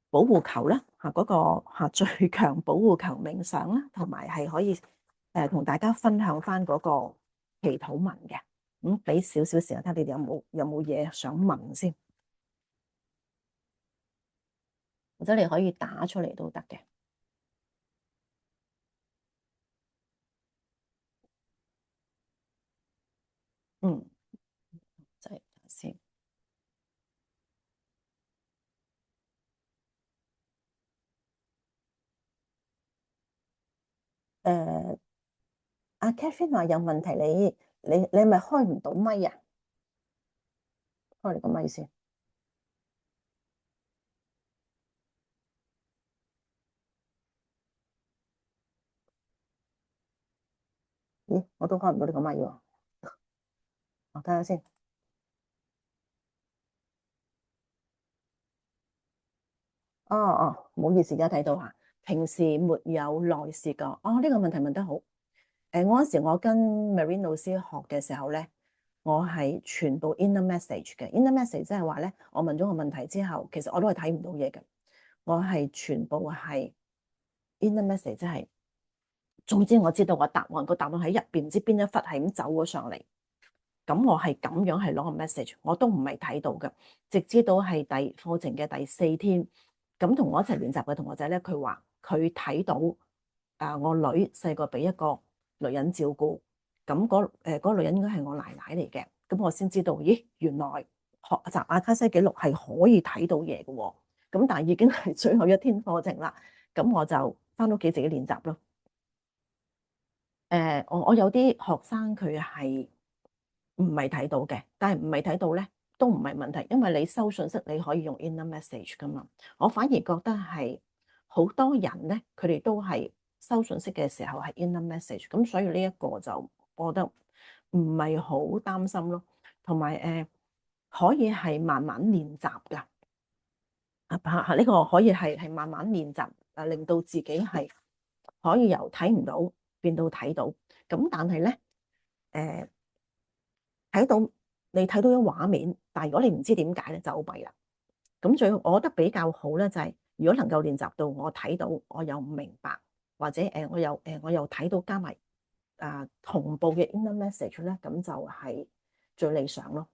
保護球啦，嗰個最強保護球冥想啦，同埋係可以同大家分享翻嗰個祈禱文嘅。咁俾少少時間睇下你哋有冇嘢想問先，或者你可以打出嚟都得嘅。嗯，就係先。誒，阿 Catherine 話有問題，你係咪開唔到咪啊？開你個咪先。咦，我都開唔到你個咪喎。我睇下先。唔好意思，而家睇到吓，平時沒有內視角。呢個問題問得好。我嗰時我跟 Marine 老師學嘅時候咧，我係全部 inner message 嘅。inner message 即係話咧，我問咗個問題之後，其實我都係睇唔到嘢嘅。我係全部係 inner message，即係總之我知道個答案，個答案喺入邊，唔知邊一忽係咁走咗上嚟。咁我係咁樣係攞個 message，我都唔係睇到嘅，直至到係課程嘅第4天，咁同我一齊練習嘅同學仔咧，佢話佢睇到我女細個俾一個女人照顧，咁嗰個女人應該係我奶奶嚟嘅，咁我先知道，咦，原來學習阿卡西記錄係可以睇到嘢嘅喎，咁但係已經係最後一天課程啦，咁我就翻屋企自己練習咯。我有啲學生佢係唔係睇到嘅，但係唔係睇到咧都唔係問題，因為你收信息你可以用 inner message 噶嘛。我反而覺得係好多人咧，佢哋都係收信息嘅時候係 inner message，咁所以呢一個就我覺得唔係好擔心咯。同埋可以係慢慢練習噶，呢個可以係慢慢練習，令到自己係可以由睇唔到變到睇到。咁但係咧，誒睇到你睇到咗畫面，但係如果你唔知點解咧，就好弊啦。咁最我覺得比較好咧，就係如果能夠練習到我睇到，我又唔明白，或者我又睇到加埋同步嘅 inner message 咧，咁就係最理想咯。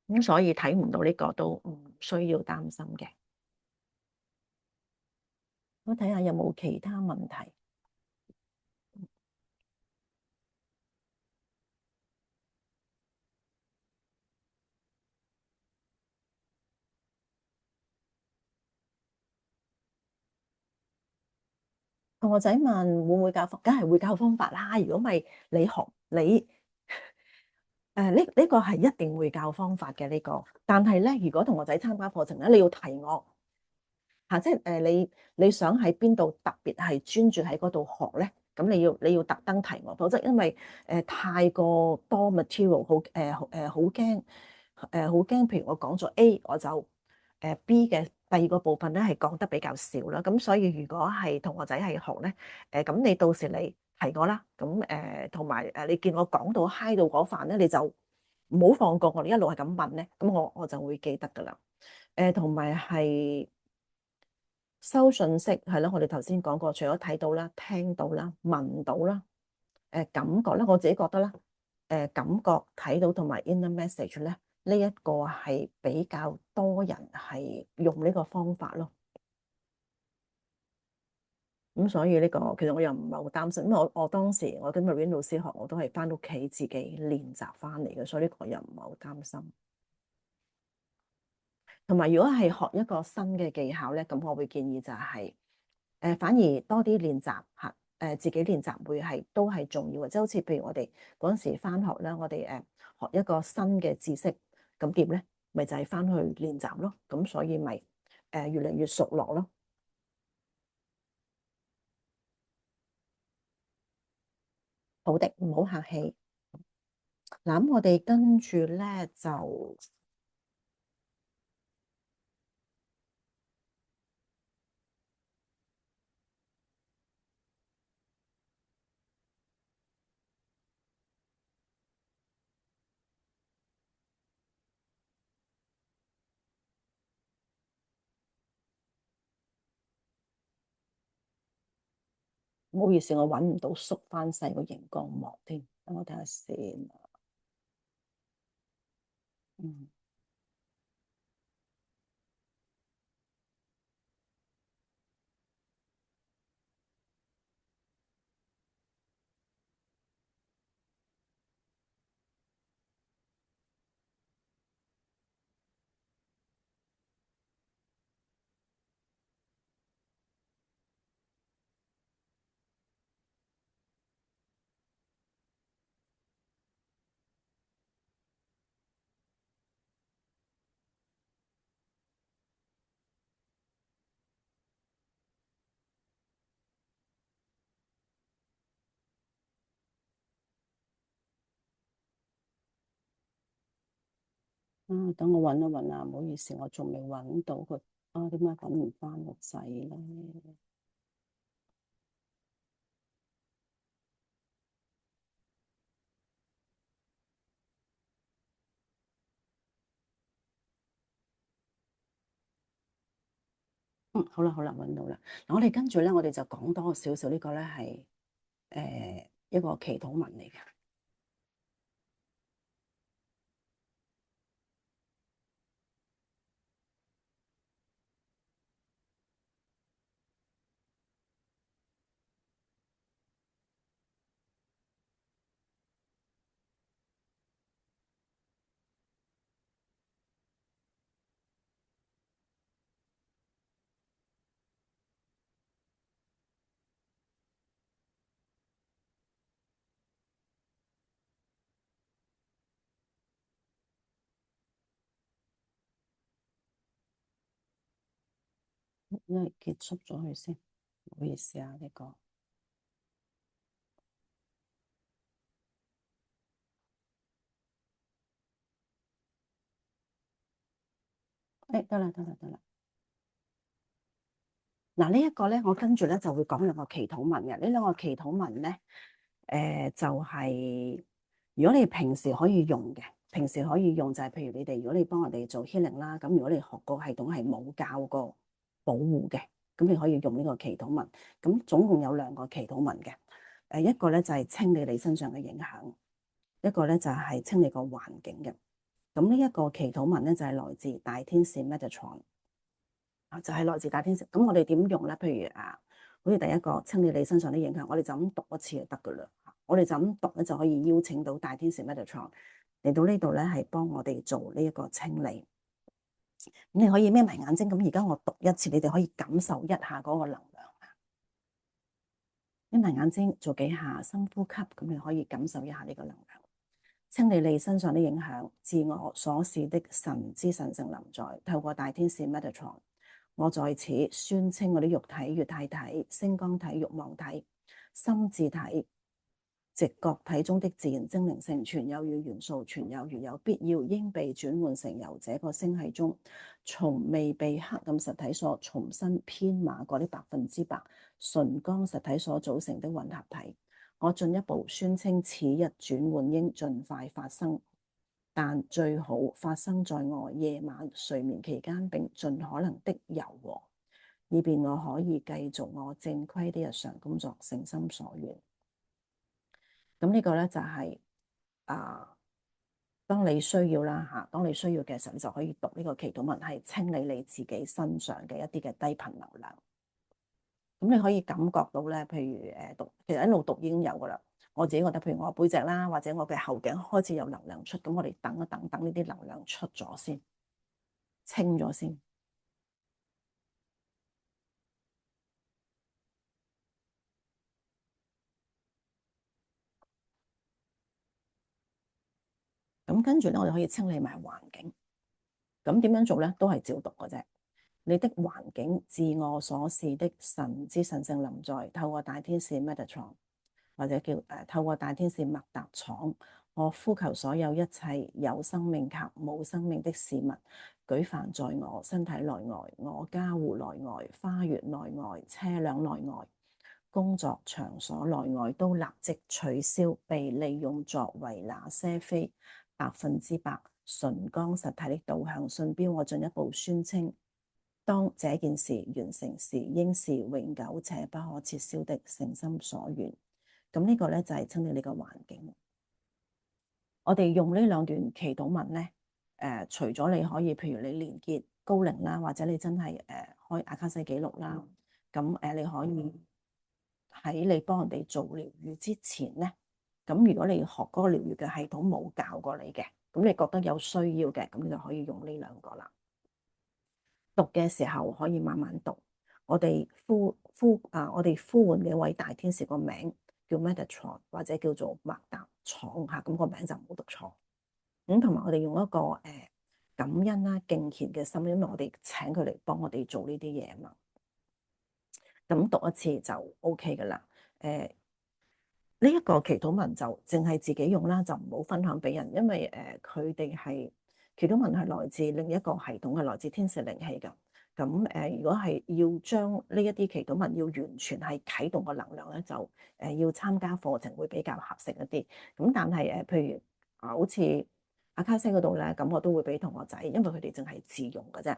咁所以睇唔到呢個都唔需要擔心嘅。我睇下有冇其他問題。同學仔問會唔會教方，梗係會教方法啦。如果咪你學你呢個係一定會教方法嘅呢個。但係咧，如果同學仔參加課程咧，你要提我嚇，即係你想喺邊度特別係專注喺嗰度學咧，咁你要特登提我，否則因為太過多 material，好驚好驚。譬如我講咗 A，我就B 嘅第二個部分咧係講得比較少啦。咁所以如果係同學仔係學咧，咁你到時你提我啦。咁同埋你見我講到嗨到嗰飯咧，你就唔好放過我，你一路係咁問咧，咁我就會記得噶啦。同埋係收信息係咯，我哋頭先講過，除咗睇到啦、聽到啦、聞到啦，感覺啦，我自己覺得啦，感覺睇到同埋 inner message 咧，呢一個係比較多人係用呢個方法咯。咁所以呢個其實我又唔係好擔心，因為我當時我跟 Marine 老師學，我都係翻屋企自己練習翻嚟嘅，所以呢個又唔係好擔心。同埋如果係學一個新嘅技巧咧，咁我會建議就係反而多啲練習嚇，自己練習會係都係重要嘅。即係好似譬如我哋嗰陣時翻學咧，我哋學一個新嘅知識，咁點咧？咪就係翻去練習咯。咁所以咪越嚟越熟絡咯。好的，唔好客氣。嗱，咁我哋跟住咧就唔好意思，我揾唔到縮翻細個熒光幕添，等我睇下先。嗯，等我揾一揾啊，唔好意思，我仲未揾到佢。點解揾唔翻個掣咧？好啦好啦，揾到啦。嗱，我哋跟住咧，我哋就講多少少呢個咧係一個祈禱文嚟嘅。因為結束咗佢先，唔好意思啊，呢個。得啦得啦得啦。嗱，呢一個咧，我跟住咧就會講兩個祈禱文嘅。呢兩個祈禱文咧，就係如果你平時可以用嘅。平時可以用就係譬如你哋如果你幫我哋做 healing 啦，咁如果你學個系統係冇教過保護嘅，咁你可以用呢個祈禱文。咁總共有2個祈禱文嘅，一個咧就係清理你身上嘅影響，一個咧就係清理個環境嘅。咁呢一個祈禱文咧就係來自大天使 Metatron， 就係來自大天使。咁我哋點用咧？譬如好似第一個清理你身上啲影響，我哋就咁讀一次就得噶啦。我哋就咁讀咧就可以邀請到大天使 Metatron嚟到呢度咧，係幫我哋做呢一個清理。咁你可以眯埋眼睛，咁而家我讀一次，你哋可以感受一下嗰個能量。眯埋眼睛，做幾下深呼吸，咁你可以感受一下呢個能量。清理你身上的影響，自我所示的神之神聖臨在，透過大天使 Metatron， 我在此宣稱我的肉體、月態體、星光體、欲望體、心智體、直覺體中的自然精靈性全有與元素，全有如有必要，應被轉換成由這個星系中從未被黑暗實體所重新編碼過的100%純光實體所組成的混合體。我進一步宣稱，此一轉換應盡快發生，但最好發生在我夜晚睡眠期間，並盡可能的柔和，以便我可以繼續我正規的日常工作，誠心所願。咁呢個咧就係當你需要啦嚇，當你需要嘅時候，你就可以讀呢個祈禱文，係清理你自己身上嘅一啲嘅低頻能量。咁你可以感覺到咧，譬如讀，其實一路讀已經有噶啦。我自己覺得，譬如我背脊啦，或者我嘅後頸開始有能量出，咁我哋等一等，等呢啲能量出咗先，清咗先。咁跟住咧，我哋可以清理埋環境。咁點樣做咧？都係照讀嘅啫。你的環境，自我所示的神之神聖臨在，透過大天使 Metatron， 或者叫透過大天使麥達廠，我呼求所有一切有生命及冇生命的事物，舉凡在我身體內外、我家戶內外、花園內外、車輛內外、工作場所內外，都立即取消被利用作為那些非100%純光實體的導向信標。我進一步宣稱，當這件事完成時，應是永久且不可撤銷的，誠心所願。咁呢個咧就係清理你個環境。我哋用呢2段祈禱文咧，除咗你可以，譬如你連結高靈啦，或者你真係開阿卡西記錄啦，咁你可以喺你幫人哋做療癒之前咧，咁如果你學嗰個療癒嘅系統冇教過你嘅，咁你覺得有需要嘅，咁你就可以用呢2個啦。讀嘅時候可以慢慢讀。我哋呼喚嘅位大天使個名叫 Metatron， 或者叫做麥達廠嚇，咁個名就唔好讀錯。咁同埋我哋用一個感恩啦、敬虔嘅心，因為我哋請佢嚟幫我哋做呢啲嘢啊嘛。咁讀一次就 OK 噶啦。呢一個祈禱文就淨係自己用啦，就唔好分享俾人，因為佢哋係祈禱文係來自另一個系統，係來自天使靈氣㗎。咁如果係要將呢一啲祈禱文要完全係啟動個能量咧，就要參加課程會比較合適一啲。咁但係譬如好似阿卡西嗰度咧，咁我都會俾同學仔，因為佢哋淨係自用嘅啫。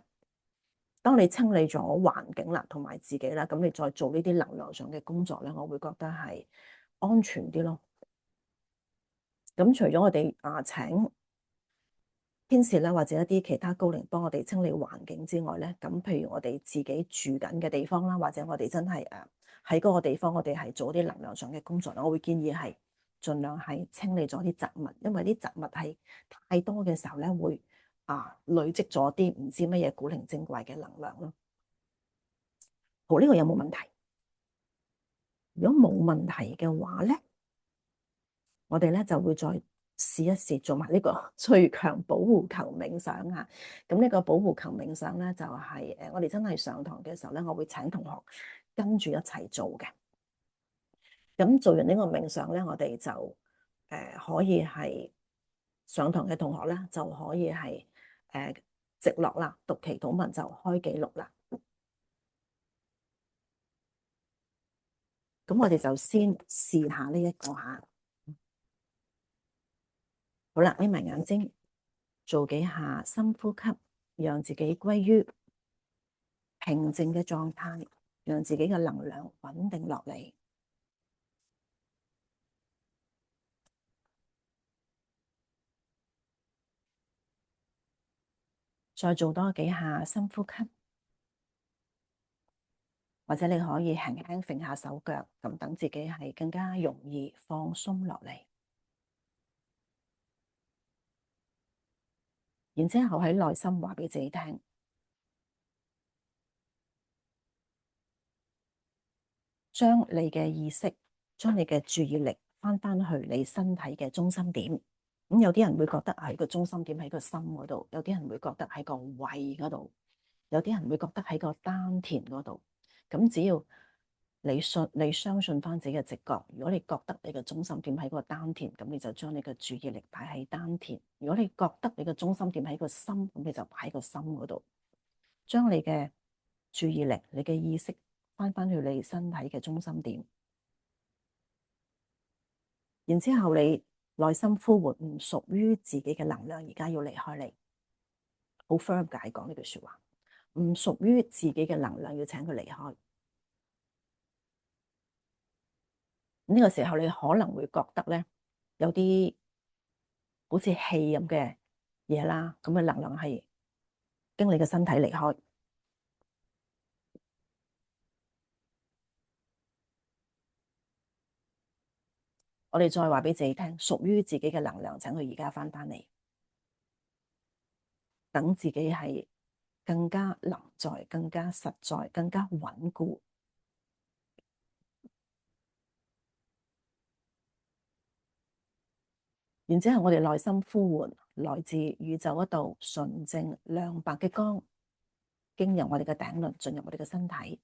當你清理咗環境啦，同埋自己啦，咁你再做呢啲能量上嘅工作咧，我會覺得係安全啲咯。咁除咗我哋請天使啦，或者一啲其他高靈幫我哋清理環境之外咧，咁譬如我哋自己住緊嘅地方啦，或者我哋真係喺嗰個地方，我哋係做啲能量上嘅工作，我會建議係盡量係清理咗啲雜物，因為啲雜物係太多嘅時候咧，會累積咗啲唔知乜嘢古靈精怪嘅能量咯。好，呢個有冇問題？如果冇問題嘅話咧，我哋咧就會再試一試做埋呢個最強保護球冥想啊！咁呢個保護球冥想咧，就係我哋真係上堂嘅時候咧，我會請同學跟住一齊做嘅。咁做完呢個冥想咧，我哋就可以係上堂嘅同學咧，就可以係直落啦，讀祈禱文就開記錄啦。咁我哋就先試下呢一個嚇。好啦，眯埋眼睛，做幾下深呼吸，讓自己歸於平靜嘅狀態，讓自己嘅能量穩定落嚟。再做多幾下深呼吸，或者你可以輕輕揈下手腳，咁等自己係更加容易放鬆落嚟。然之後喺內心話俾自己聽，將你嘅意識，將你嘅注意力翻去你身體嘅中心點。咁有啲人會覺得喺個中心點喺個心嗰度，有啲人會覺得喺個胃嗰度，有啲人會覺得喺個丹田嗰度。咁只要你相信翻自己嘅直覺，如果你覺得你嘅中心點喺個丹田，咁你就將你嘅注意力擺喺丹田；如果你覺得你嘅中心點喺個心，咁你就擺喺個心嗰度，將你嘅注意力、你嘅意識翻去你身體嘅中心點。然之後你內心呼喚唔屬於自己嘅能量，而家要離開你，好 firm 解講呢句說話，唔屬於自己嘅能量要請佢離開。呢個時候你可能會覺得咧，有啲好似氣咁嘅嘢啦，咁嘅能量係經你嘅身體離開。我哋再話俾自己聽，屬於自己嘅能量，請佢而家翻嚟，等自己係更加臨在、更加實在、更加穩固。然之後，我哋內心呼喚來自宇宙嗰度純淨亮白嘅光，經由我哋嘅頂輪進入我哋嘅身體。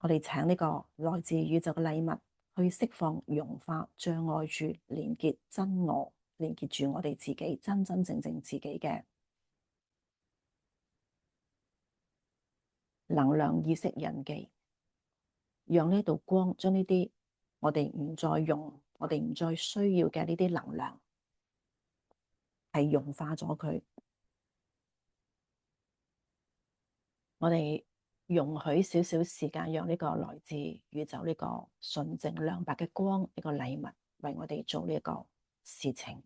我哋請呢個來自宇宙嘅禮物去釋放、融化障礙住、連結真我，連結住我哋自己真真正正自己嘅能量意識印記，讓呢道光將呢啲我哋唔再用、我哋唔再需要嘅呢啲能量係融化咗佢。我哋容許少少時間，讓呢個來自宇宙呢個純淨亮白嘅光，呢個禮物為我哋做呢個事情，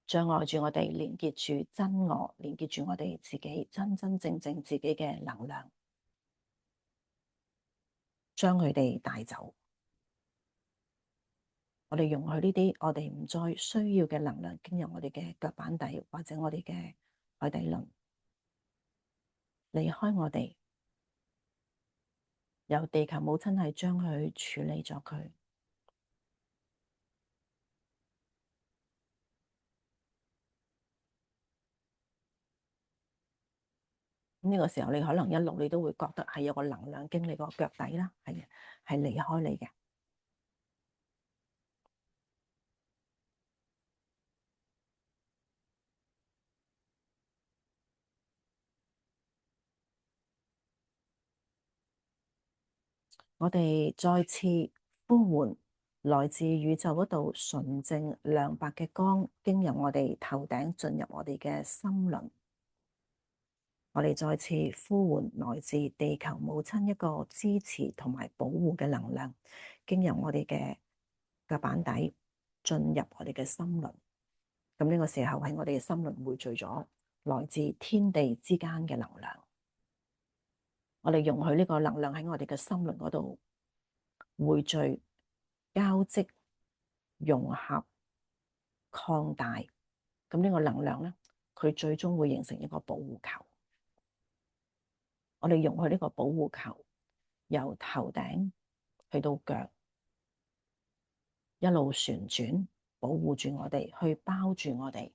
障礙住我哋連結住真我，連結住我哋自己真真正正自己嘅能量，將佢哋帶走。我哋容許呢啲我哋唔再需要嘅能量經入我哋嘅腳板底或者我哋嘅海底輪離開我哋，由地球母親係將佢處理咗佢。呢個時候你可能一路你都會覺得係有個能量經你個腳底啦，係離開你嘅。我哋再次呼喚來自宇宙嗰度純正亮白嘅光，經由我哋頭頂進入我哋嘅心輪。我哋再次呼喚來自地球母親一個支持同埋保護嘅能量，經由我哋嘅腳板底進入我哋嘅心輪。咁呢個時候係我哋嘅心輪匯聚咗來自天地之間嘅能量。我哋容許呢個能量喺我哋嘅心輪嗰度匯聚、交織、融合、擴大。咁呢個能量咧，佢最終會形成一個保護球。我哋容許呢個保護球由頭頂去到腳，一路旋轉，保護住我哋，去包住我哋。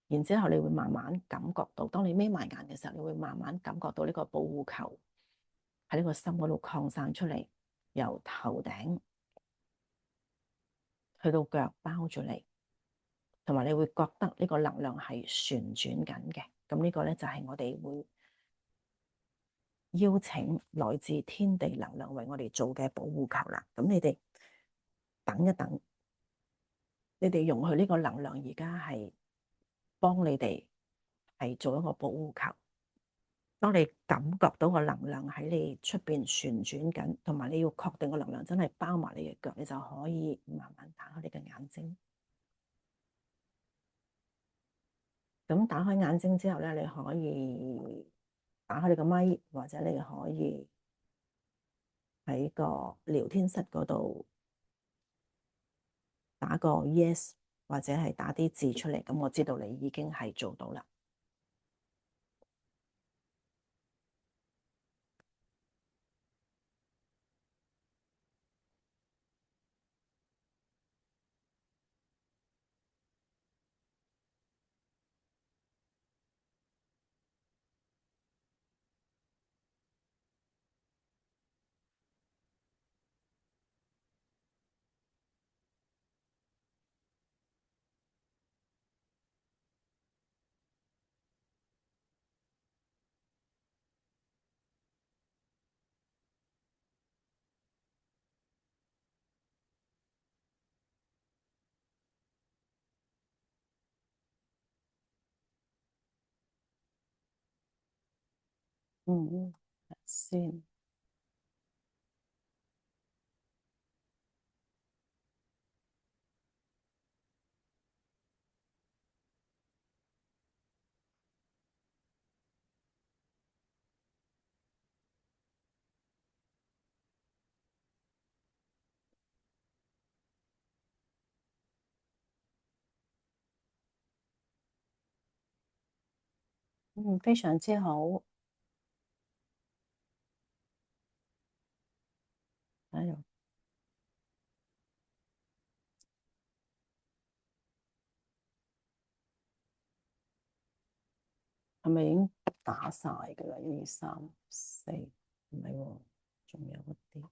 然之後你會慢慢感覺到，當你眯埋眼嘅時候，你會慢慢感覺到呢個保護球喺呢個心嗰度擴散出嚟，由頭頂去到腳包住你，同埋你會覺得呢個能量係旋轉緊嘅。咁呢個咧就係我哋會邀請來自天地能量為我哋做嘅保護球啦。咁你哋等一等，你哋容許呢個能量而家係幫你哋係做一個保護球。當你感覺到個能量喺你出邊旋轉緊，同埋你要確定個能量真係包埋你嘅腳，你就可以慢慢打開你嘅眼睛。咁打開眼睛之後咧，你可以打開你個咪，或者你可以喺個聊天室嗰度打個 yes，或者係打啲字出嚟，咁我知道你已經係做到啦。嗯，先。嗯，非常之好。哎呦，係咪已經打晒㗎啦？一二三四，唔係喎，仲有一啲。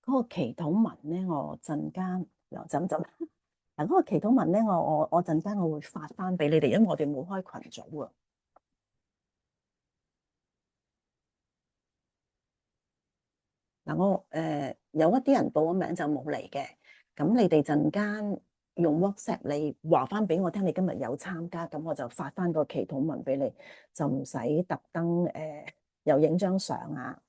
嗰個祈禱文咧，我陣間又浸浸。嗱，嗰個祈禱文咧，我陣間我會發翻俾你哋，因為我哋冇開群組啊。嗱，有一啲人報咗名就冇嚟嘅，咁你哋陣間用 WhatsApp 你話翻俾我聽，你今日有參加，咁我就發翻個祈禱文俾你，就唔使特登又影張相啊。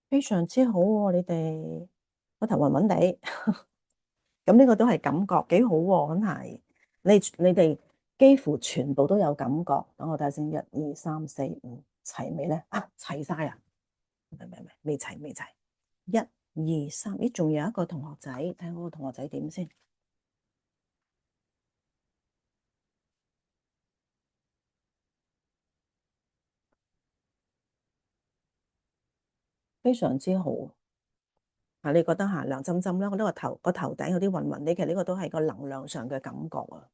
非常之好喎，你哋個頭暈暈地，咁呢個都係感覺幾好喎，真係。你哋幾乎全部都有感覺。等我睇下先，一二三四五，齊未咧？啊，齊晒啊！唔係，未齊未齊。一二三，咦，仲有一個同學仔，睇下嗰個同學仔點先。非常之好。啊，你覺得吓涼浸浸啦？我呢個頭頂有啲暈暈，你其實呢個都係個能量上嘅感覺啊。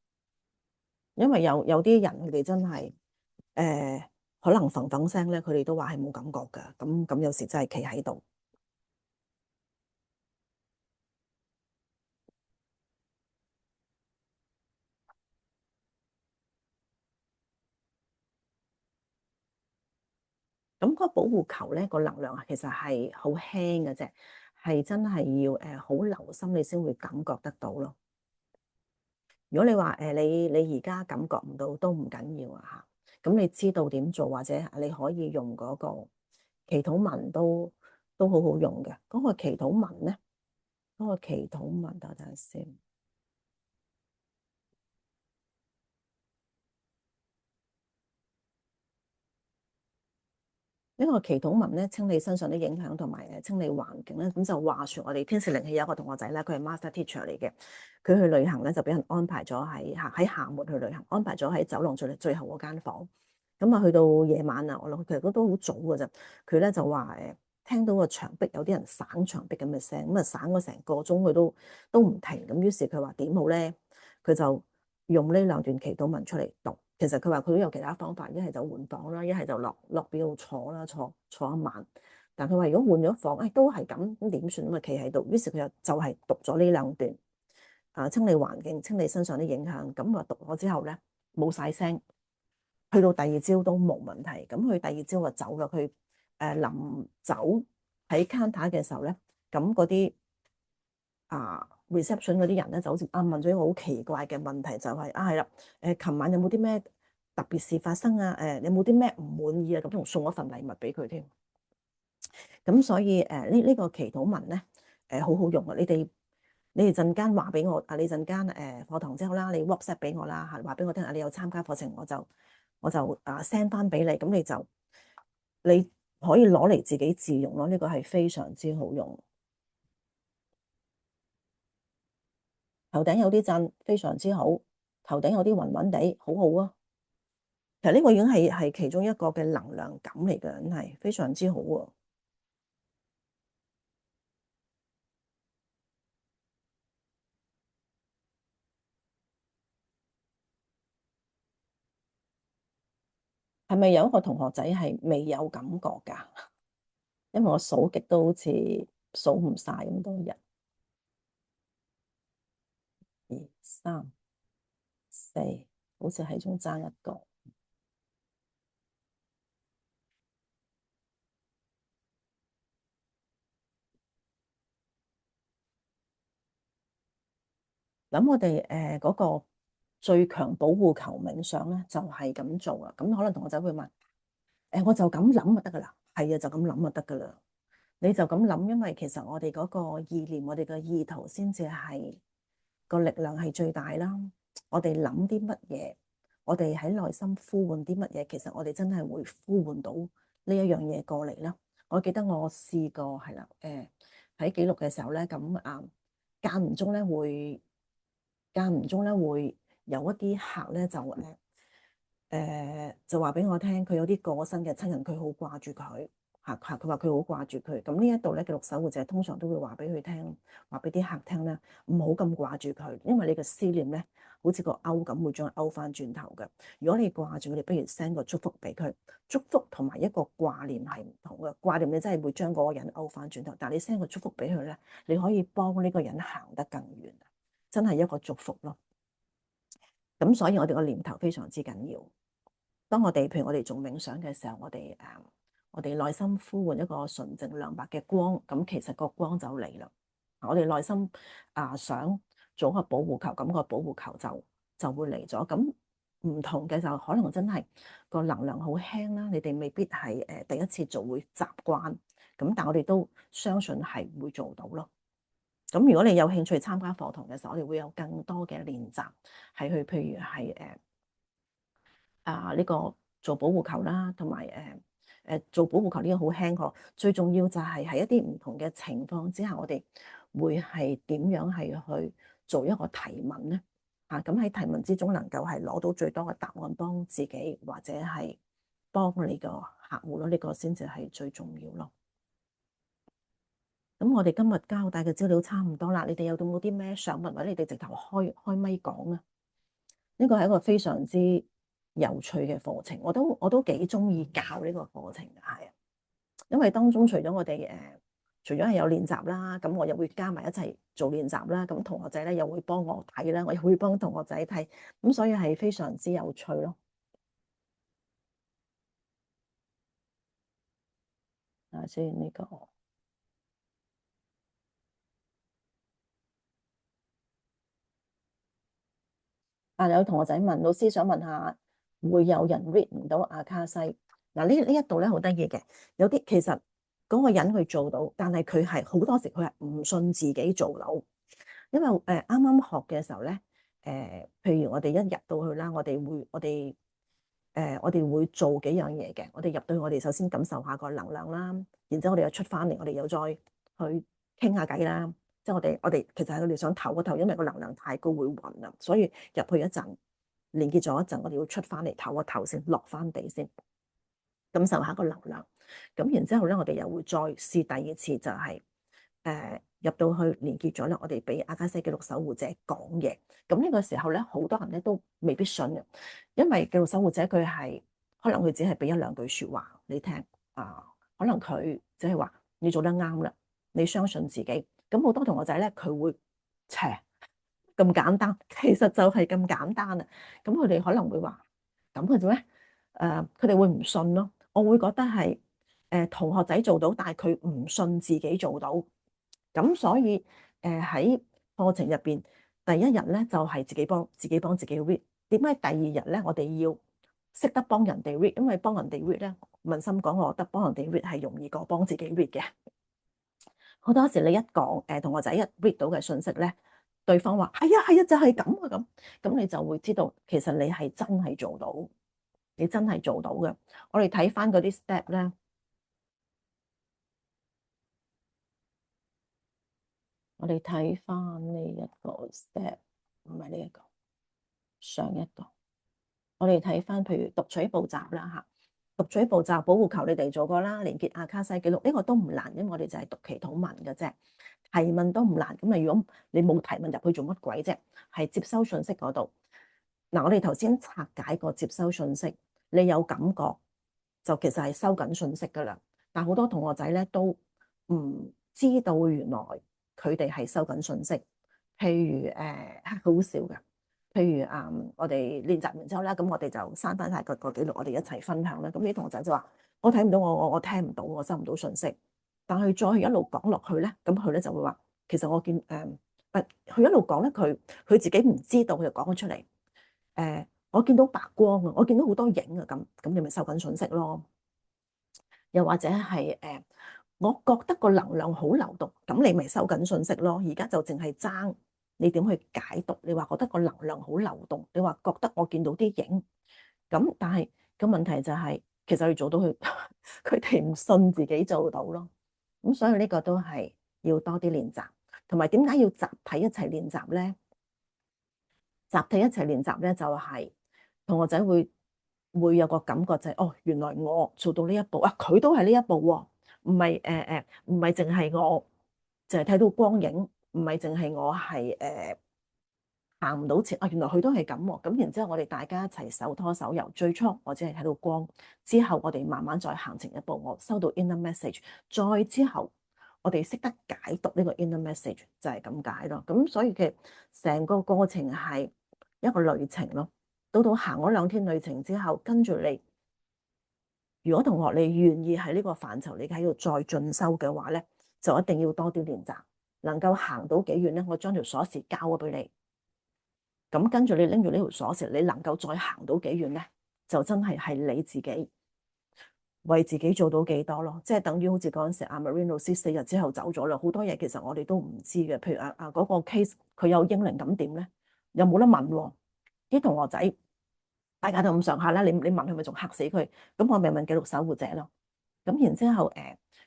因為有啲人佢哋真係誒，可能嘭嘭聲咧，佢哋都話係冇感覺㗎。咁有時真係企喺度。咁嗰個保護球咧，個能量其實係好輕嘅啫，係真係要好留心，你先會感覺得到咯。如果你話你而家感覺唔到都唔緊要啊嚇，咁你知道點做，或者你可以用嗰個祈禱文都好好用嘅。嗰個祈禱文咧，嗰個祈禱文等陣先。呢個祈禱文咧，清理身上啲影響同埋清理環境咧，咁就話説我哋天使靈氣有一個同學仔咧，佢係 master teacher 嚟嘅，佢去旅行咧就俾人安排咗喺廈門去旅行，安排咗喺走廊最後嗰間房。咁啊，去到夜晚啊，我諗其實都好早㗎咋。佢咧就話聽到個牆壁有啲人省牆壁咁嘅聲，咁啊省咗成個鐘，佢都唔停。咁於是佢話點好咧？佢就用呢兩段祈禱文出嚟讀。其實佢話佢都有其他方法，一係就換房啦，一係就落表度坐啦，坐一晚。但佢話如果換咗房，都係咁，咁點算？咁啊企喺度，於是佢就係讀咗呢兩段清理環境、清理身上啲影響。咁啊讀咗之後咧冇晒聲，去到第二朝都冇問題。咁佢第二朝就走啦。佢臨走喺 counter 嘅時候咧，咁嗰啲reception 嗰啲人咧就好似問咗一個好奇怪嘅問題，就係係啦，琴晚有冇啲咩特別事發生啊？有冇啲咩唔滿意啊？咁仲送咗份禮物俾佢添。咁所以呢個祈禱文咧好好用啊！你哋陣間話俾我你陣間課堂之後啦，你 WhatsApp 俾我啦嚇，話俾我聽你有參加課程，我就send 翻俾你，咁你可以攞嚟自己自用咯。呢個係非常之好用。頭頂有啲震，非常之好。頭頂有啲暈暈地，好好啊。其實呢個已經係其中一個嘅能量感嚟嘅，真係非常之好啊。係咪有一個同學仔係未有感覺㗎？因為我數極都好似數唔晒咁多日，二三四，好似係仲爭一個。咁我哋嗰個最強保護球冥想咧，就係咁做啊。咁可能同學仔會問，我就咁諗就得噶啦。係啊，就咁諗就得噶啦。你就咁諗，因為其實我哋嗰個意念，我哋嘅意圖先至係個力量係最大啦。我哋諗啲乜嘢，我哋喺內心呼喚啲乜嘢，其實我哋真係會呼喚到呢一樣嘢過嚟啦。我記得我試過係啦，喺記錄嘅時候咧，咁間唔中咧會有一啲客咧就話俾我聽，佢有啲過身嘅親人，佢好掛住佢佢話佢好掛住佢。咁呢一度咧，記錄守護者通常都會話俾佢聽，話俾啲客聽咧，唔好咁掛住佢，因為你嘅思念咧，好似個勾咁，會將佢勾翻轉頭嘅。如果你掛住佢哋，不如 send 個祝福俾佢。祝福同埋一個掛念係唔同嘅，掛念你真係會將嗰個人勾翻轉頭，但係你 send 個祝福俾佢咧，你可以幫呢個人行得更遠，真係一個祝福咯。咁所以我哋個念頭非常之緊要。當我哋譬如我哋做冥想嘅時候，我哋內心呼喚一個純淨亮白嘅光，咁其實個光就嚟啦。我哋內心想做個保護球，咁個保護球就會嚟咗。咁唔同嘅就可能真係個能量好輕啦，你哋未必係第一次做會習慣，咁但我哋都相信係會做到咯。咁如果你有興趣參加課堂嘅時候，我哋會有更多嘅練習，係去譬如係呢個做保護球啦，同埋做保護球呢個好輕嗬。最重要就係喺一啲唔同嘅情況之下，我哋會係點樣係去做一個提問咧？咁喺提問之中能夠係攞到最多嘅答案，幫自己或者係幫你個客戶咯，呢個先至係最重要咯。咁我哋今日交代嘅資料差唔多啦，你哋有冇啲咩想問，或者你哋直頭開咪講啊？呢個係一個非常之有趣嘅課程，我都幾中意教呢個課程嘅，係啊，因為當中除咗我哋除咗係有練習啦，咁我又會加埋一齊做練習啦，咁同學仔咧又會幫我睇啦，我又會幫同學仔睇，咁所以係非常之有趣咯。先呢個。有同學仔問老師，想問下會有人 read 唔到阿卡西？呢一度咧好得意嘅，有啲其實嗰個人佢做到，但係佢係好多時佢係唔信自己做到，因為啱啱學嘅時候咧，譬如我哋一入到去啦，我哋會做幾樣嘢嘅。我哋入到去，我哋首先感受下個能量啦，然之後我哋又出翻嚟，我哋又再去傾下偈啦。即係我哋其實係我哋想唞一唞，因為個能量太高會暈啦，所以入去一陣連結咗一陣，我哋要出翻嚟唞一唞先，落翻地先感受下個能量。咁然之後咧，我哋又會再試第二次，就係入到去連結咗咧，我哋俾阿卡西記錄守護者講嘢。咁呢個時候咧，好多人咧都未必信嘅，因為記錄守護者佢係可能佢只係俾一兩句説話你聽可能佢只係話你做得啱啦，你相信自己。咁好多同學仔咧，佢會切咁簡單，其實就係咁簡單啊。咁佢哋可能會話咁嘅啫咩？佢哋會唔信咯。我會覺得係同學仔做到，但係佢唔信自己做到。咁所以喺課程入邊，第一日咧就係自己幫自己 read。點解第二日咧我哋要識得幫人哋 read？因為幫人哋 read 咧，問心講，我覺得幫人哋 read 係容易過幫自己 read 嘅。好多時你一講同學仔一 read 到嘅信息咧，對方話係啊係啊，就係咁啊咁你就會知道其實你係真係做到，你真係做到嘅。我哋睇翻嗰啲 step 咧，我哋睇翻呢一個 step，唔係呢一個，上一個。我哋睇翻譬如讀取步驟啦嚇，讀取步驟保護球你哋做過啦，連結阿卡西記錄呢個都唔難，因為我哋就係讀祈禱文嘅啫，提問都唔難。咁啊，如果你冇提問入去做乜鬼啫？係接收信息嗰度。嗱，我哋頭先拆解過接收信息，你有感覺就其實係收緊信息噶啦。但好多同學仔咧都唔知道原來佢哋係收緊信息。譬如好少嘅。譬如我哋練習完之後咧，咁我哋就刪翻晒個記錄，我哋一齊分享啦。咁啲同學仔就話：我睇唔到，我聽唔到，我收唔到信息。但係再一路講落去咧，咁佢咧就會話：其實我見佢一路講咧，佢自己唔知道，佢就講咗出嚟。我見到白光啊，我見到好多影啊，咁你咪收緊信息咯。又或者係我覺得個能量好流動，咁你咪收緊信息咯。而家就淨係爭你點去解讀。你話覺得個能量好流動，你話覺得我見到啲影，咁但係個問題就係，其實你做到佢哋唔信自己做到咯。咁所以呢個都係要多啲練習，同埋點解要集體一齊練習咧？集體一齊練習咧，就係同學仔會有個感覺就係，哦，原來我做到呢一步啊，佢都係呢一步喎，唔係淨係我淨係睇到光影，唔係淨係我係行唔到前啊，原來佢都係咁喎。咁然之後我哋大家一齊手拖手，由最初我只係睇到光，之後我哋慢慢再行前一步，我收到 inner message，再之後我哋識得解讀呢個 inner message，就係咁解咯。咁所以嘅成個過程係一個旅程咯。到行咗2天旅程之後，跟住你，如果同學你願意喺呢個範疇你喺度再進修嘅話咧，就一定要多啲練習，能夠行到幾遠咧？我將條鎖匙交咗俾你。咁跟住你拎住呢條鎖匙，你能夠再行到幾遠咧？就真係你自己為自己做到幾多咯。即係等於好似嗰陣時阿 Marine 老師4日之後走咗啦，好多嘢其實我哋都唔知嘅。譬如嗰個 case 佢有英靈咁點咧？又冇得問喎。啲同學仔大家都咁上下啦，你問佢咪仲嚇死佢？咁我咪問記錄守護者咯。咁然之後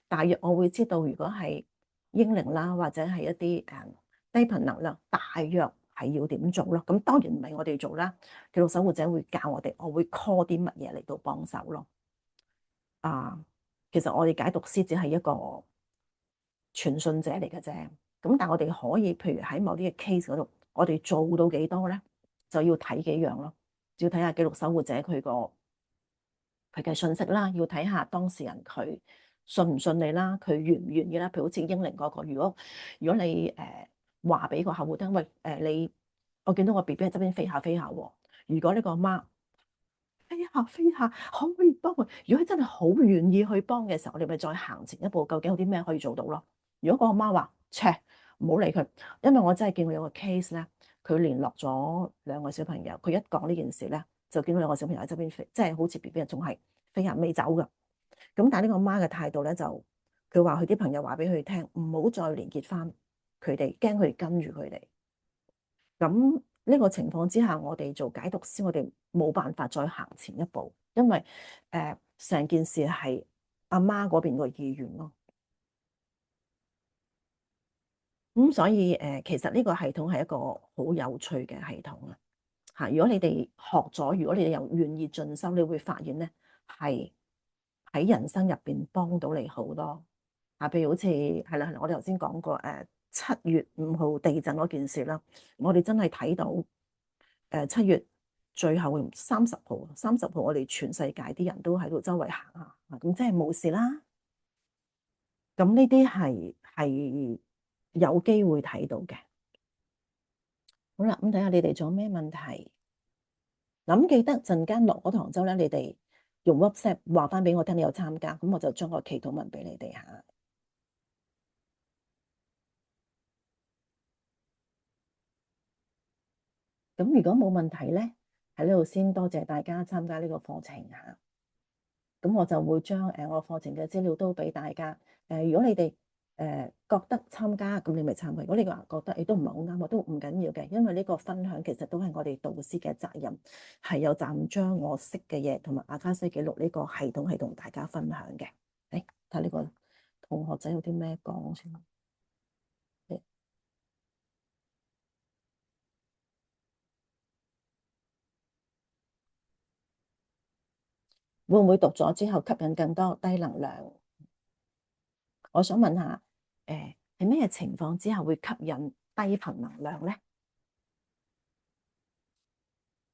大約我會知道，如果係英靈啦，或者係一啲低頻能量，大約係要點做咯。咁當然唔係我哋做啦，記錄守護者會教我哋，我會 call 啲乜嘢嚟到幫手咯。其實我哋解讀師只係一個傳信者嚟嘅啫。咁但係我哋可以，譬如喺某啲嘅 case 嗰度，我哋做到幾多咧，就要睇幾樣咯。要睇下記錄守護者佢嘅信息啦，要睇下當事人佢信唔信你啦，佢願唔願意啦。譬如好似英靈嗰個，如果你話俾個客戶聽，喂我見到個 BB 喺側邊飛下飛下喎。如果呢個媽飛下飛下，可唔可以幫佢？如果佢真係好願意去幫嘅時候，我哋咪再行前一步，究竟有啲咩可以做到咯？如果嗰個媽話，切，唔好理佢，因為我真係見過有個 case 咧，佢聯絡咗2個小朋友，佢一講呢件事咧，就見到2個小朋友喺側邊飛，即係好似 BB 仲係飛行未走噶。咁但係呢個媽嘅態度咧，就佢話佢啲朋友話俾佢聽，唔好再連結翻佢哋，驚佢哋跟住佢哋。咁呢個情況之下，我哋做解讀師，我哋冇辦法再行前一步，因為成件事係阿媽嗰邊個意願咯。咁所以其實呢個系統係一個好有趣嘅系統啊！嚇，如果你哋學咗，如果你哋又願意進修，你會發現咧係喺人生入邊幫到你好多。譬如好似係啦，我哋頭先講過7月5號地震嗰件事啦，我哋真係睇到7月最後30號，我哋全世界啲人都喺度周圍行啊，咁即係冇事啦。咁呢啲係有機會睇到嘅。好啦，咁睇下你哋仲有咩問題？咁記得陣間落嗰堂之後咧，你哋用 WhatsApp 話翻俾我聽你有參加，咁我就將個祈禱文俾你哋嚇。咁如果冇問題咧，喺呢度先多謝大家參加呢個課程嚇。咁我就會將我課程嘅資料都俾大家。如果你哋覺得參加，咁你咪參加。如果你話覺得你都唔係好啱，我都唔緊要嘅，因為呢個分享其實都係我哋導師嘅責任，係有責任將我識嘅嘢同埋阿卡西記錄呢個系統係同大家分享嘅。誒，睇呢個同學仔有啲咩講先。誒，會唔會讀咗之後吸引更多低能量？我想問下，係咩情況之下會吸引低頻能量咧？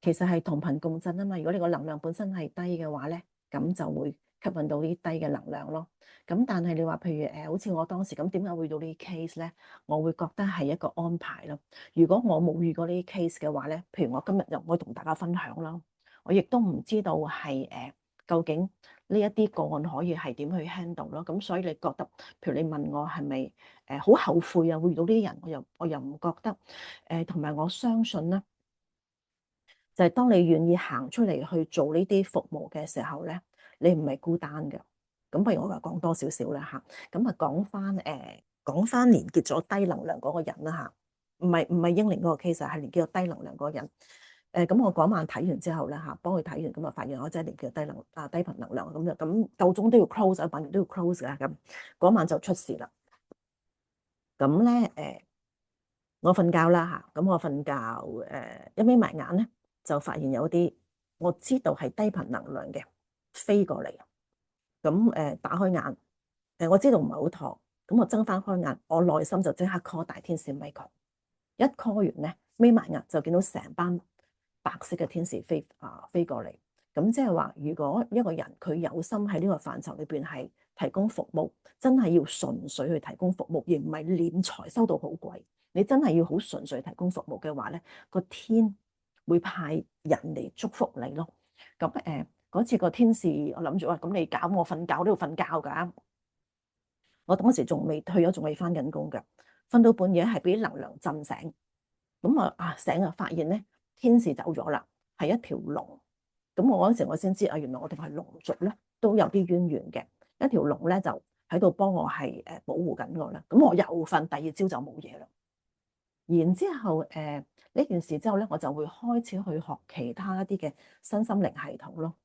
其實係同頻共振啊嘛。如果你個能量本身係低嘅話咧，咁就會吸引到啲低嘅能量咯。咁但係你話譬如好似我當時咁，點解會遇到呢啲 case 咧？我會覺得係一個安排咯。如果我冇遇過呢啲 case 嘅話咧，譬如我今日又唔可以同大家分享啦，我亦都唔知道係究竟呢一啲個案可以係點去 handle 咯。咁所以你覺得，譬如你問我係咪好後悔啊？會遇到呢啲人，我又唔覺得。同埋我相信咧。就係當你願意行出嚟去做呢啲服務嘅時候咧，你唔係孤單嘅。咁不如我就講多少少啦嚇。咁啊講翻連結咗低能量嗰個人啦嚇，唔係英靈嗰個 case 係連結咗低能量嗰個人。咁我嗰晚睇完之後咧嚇，幫佢睇完咁啊，發現我真係連結低頻能量咁就咁夠鐘都要 close 啊，晚年都要 close 㗎咁。嗰晚就出事啦。咁咧我瞓覺啦嚇，咁我瞓覺一眯埋眼咧，就發現有啲我知道係低頻能量嘅飛過嚟，咁打開眼，我知道唔係好妥，咁我睜翻開眼，我內心就即刻 call 大天使 Michael，一 call 完咧，眯埋眼就見到成班白色嘅天使飛過嚟，咁即係話，如果一個人佢有心喺呢個範疇裏邊係提供服務，真係要純粹去提供服務，而唔係斂財收到好貴。你真係要好純粹提供服務嘅話咧，個天會派人嚟祝福你咯。咁嗰次個天使，我諗住話，咁你搞我瞓覺都要瞓覺㗎。我當時仲未退咗，仲未翻緊工㗎，瞓到半夜係俾啲能量震醒。咁醒啊，發現咧天使走咗啦，係一條龍。咁我嗰陣時我先知啊，原來我哋係龍族咧都有啲淵源嘅。一條龍咧就喺度幫我係保護緊我啦。咁我又瞓，第二朝就冇嘢啦。然之後呢件事之後咧，我就會開始去學其他一啲嘅身心靈系統咯。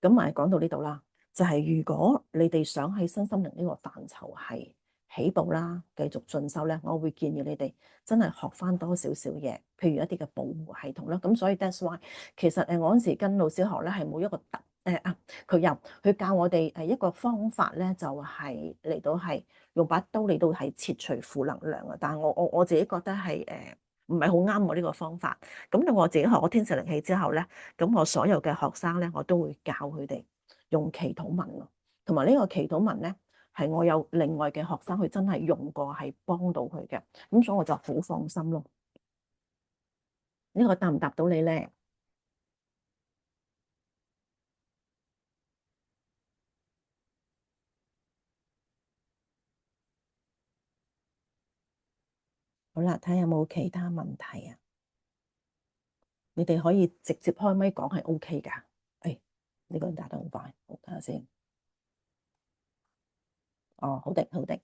咁咪講到呢度啦，就係如果你哋想喺身心靈呢個範疇係起步啦，繼續進修咧，我會建議你哋真係學翻多少少嘢，譬如一啲嘅保護系統啦。咁所以 that's why 其實我嗰陣時跟老師學咧係冇一個佢教我哋一個方法咧，就係嚟到係用把刀嚟到係切除負能量啊。但係我自己覺得係唔係好啱我呢個方法。咁到我自己學咗天使靈氣之後咧，咁我所有嘅學生咧，我都會教佢哋用祈禱文咯，同埋呢個祈禱文咧，係我有另外嘅學生佢真係用過，係幫到佢嘅，咁所以我就好放心咯。呢個答唔答到你咧？好啦，睇下有冇其他問題啊？你哋可以直接開咪講係 OK 噶。誒，呢個答得好快，好睇下先。哦，好的，好的。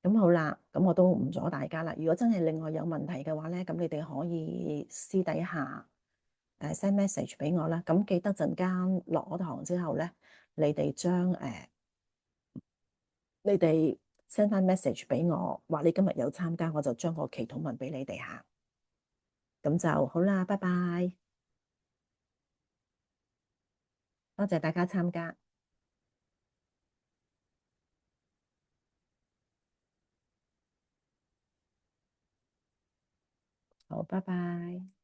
咁好啦，咁我都唔阻大家啦。如果真係另外有問題嘅話咧，咁你哋可以私底下send message 俾我啦。咁記得陣間落咗堂之後咧，你哋將你哋 send 翻 message 俾我，話你今日有參加，我就將個祈禱文俾你哋吓。咁就好啦，拜拜，多謝大家參加，好，拜拜。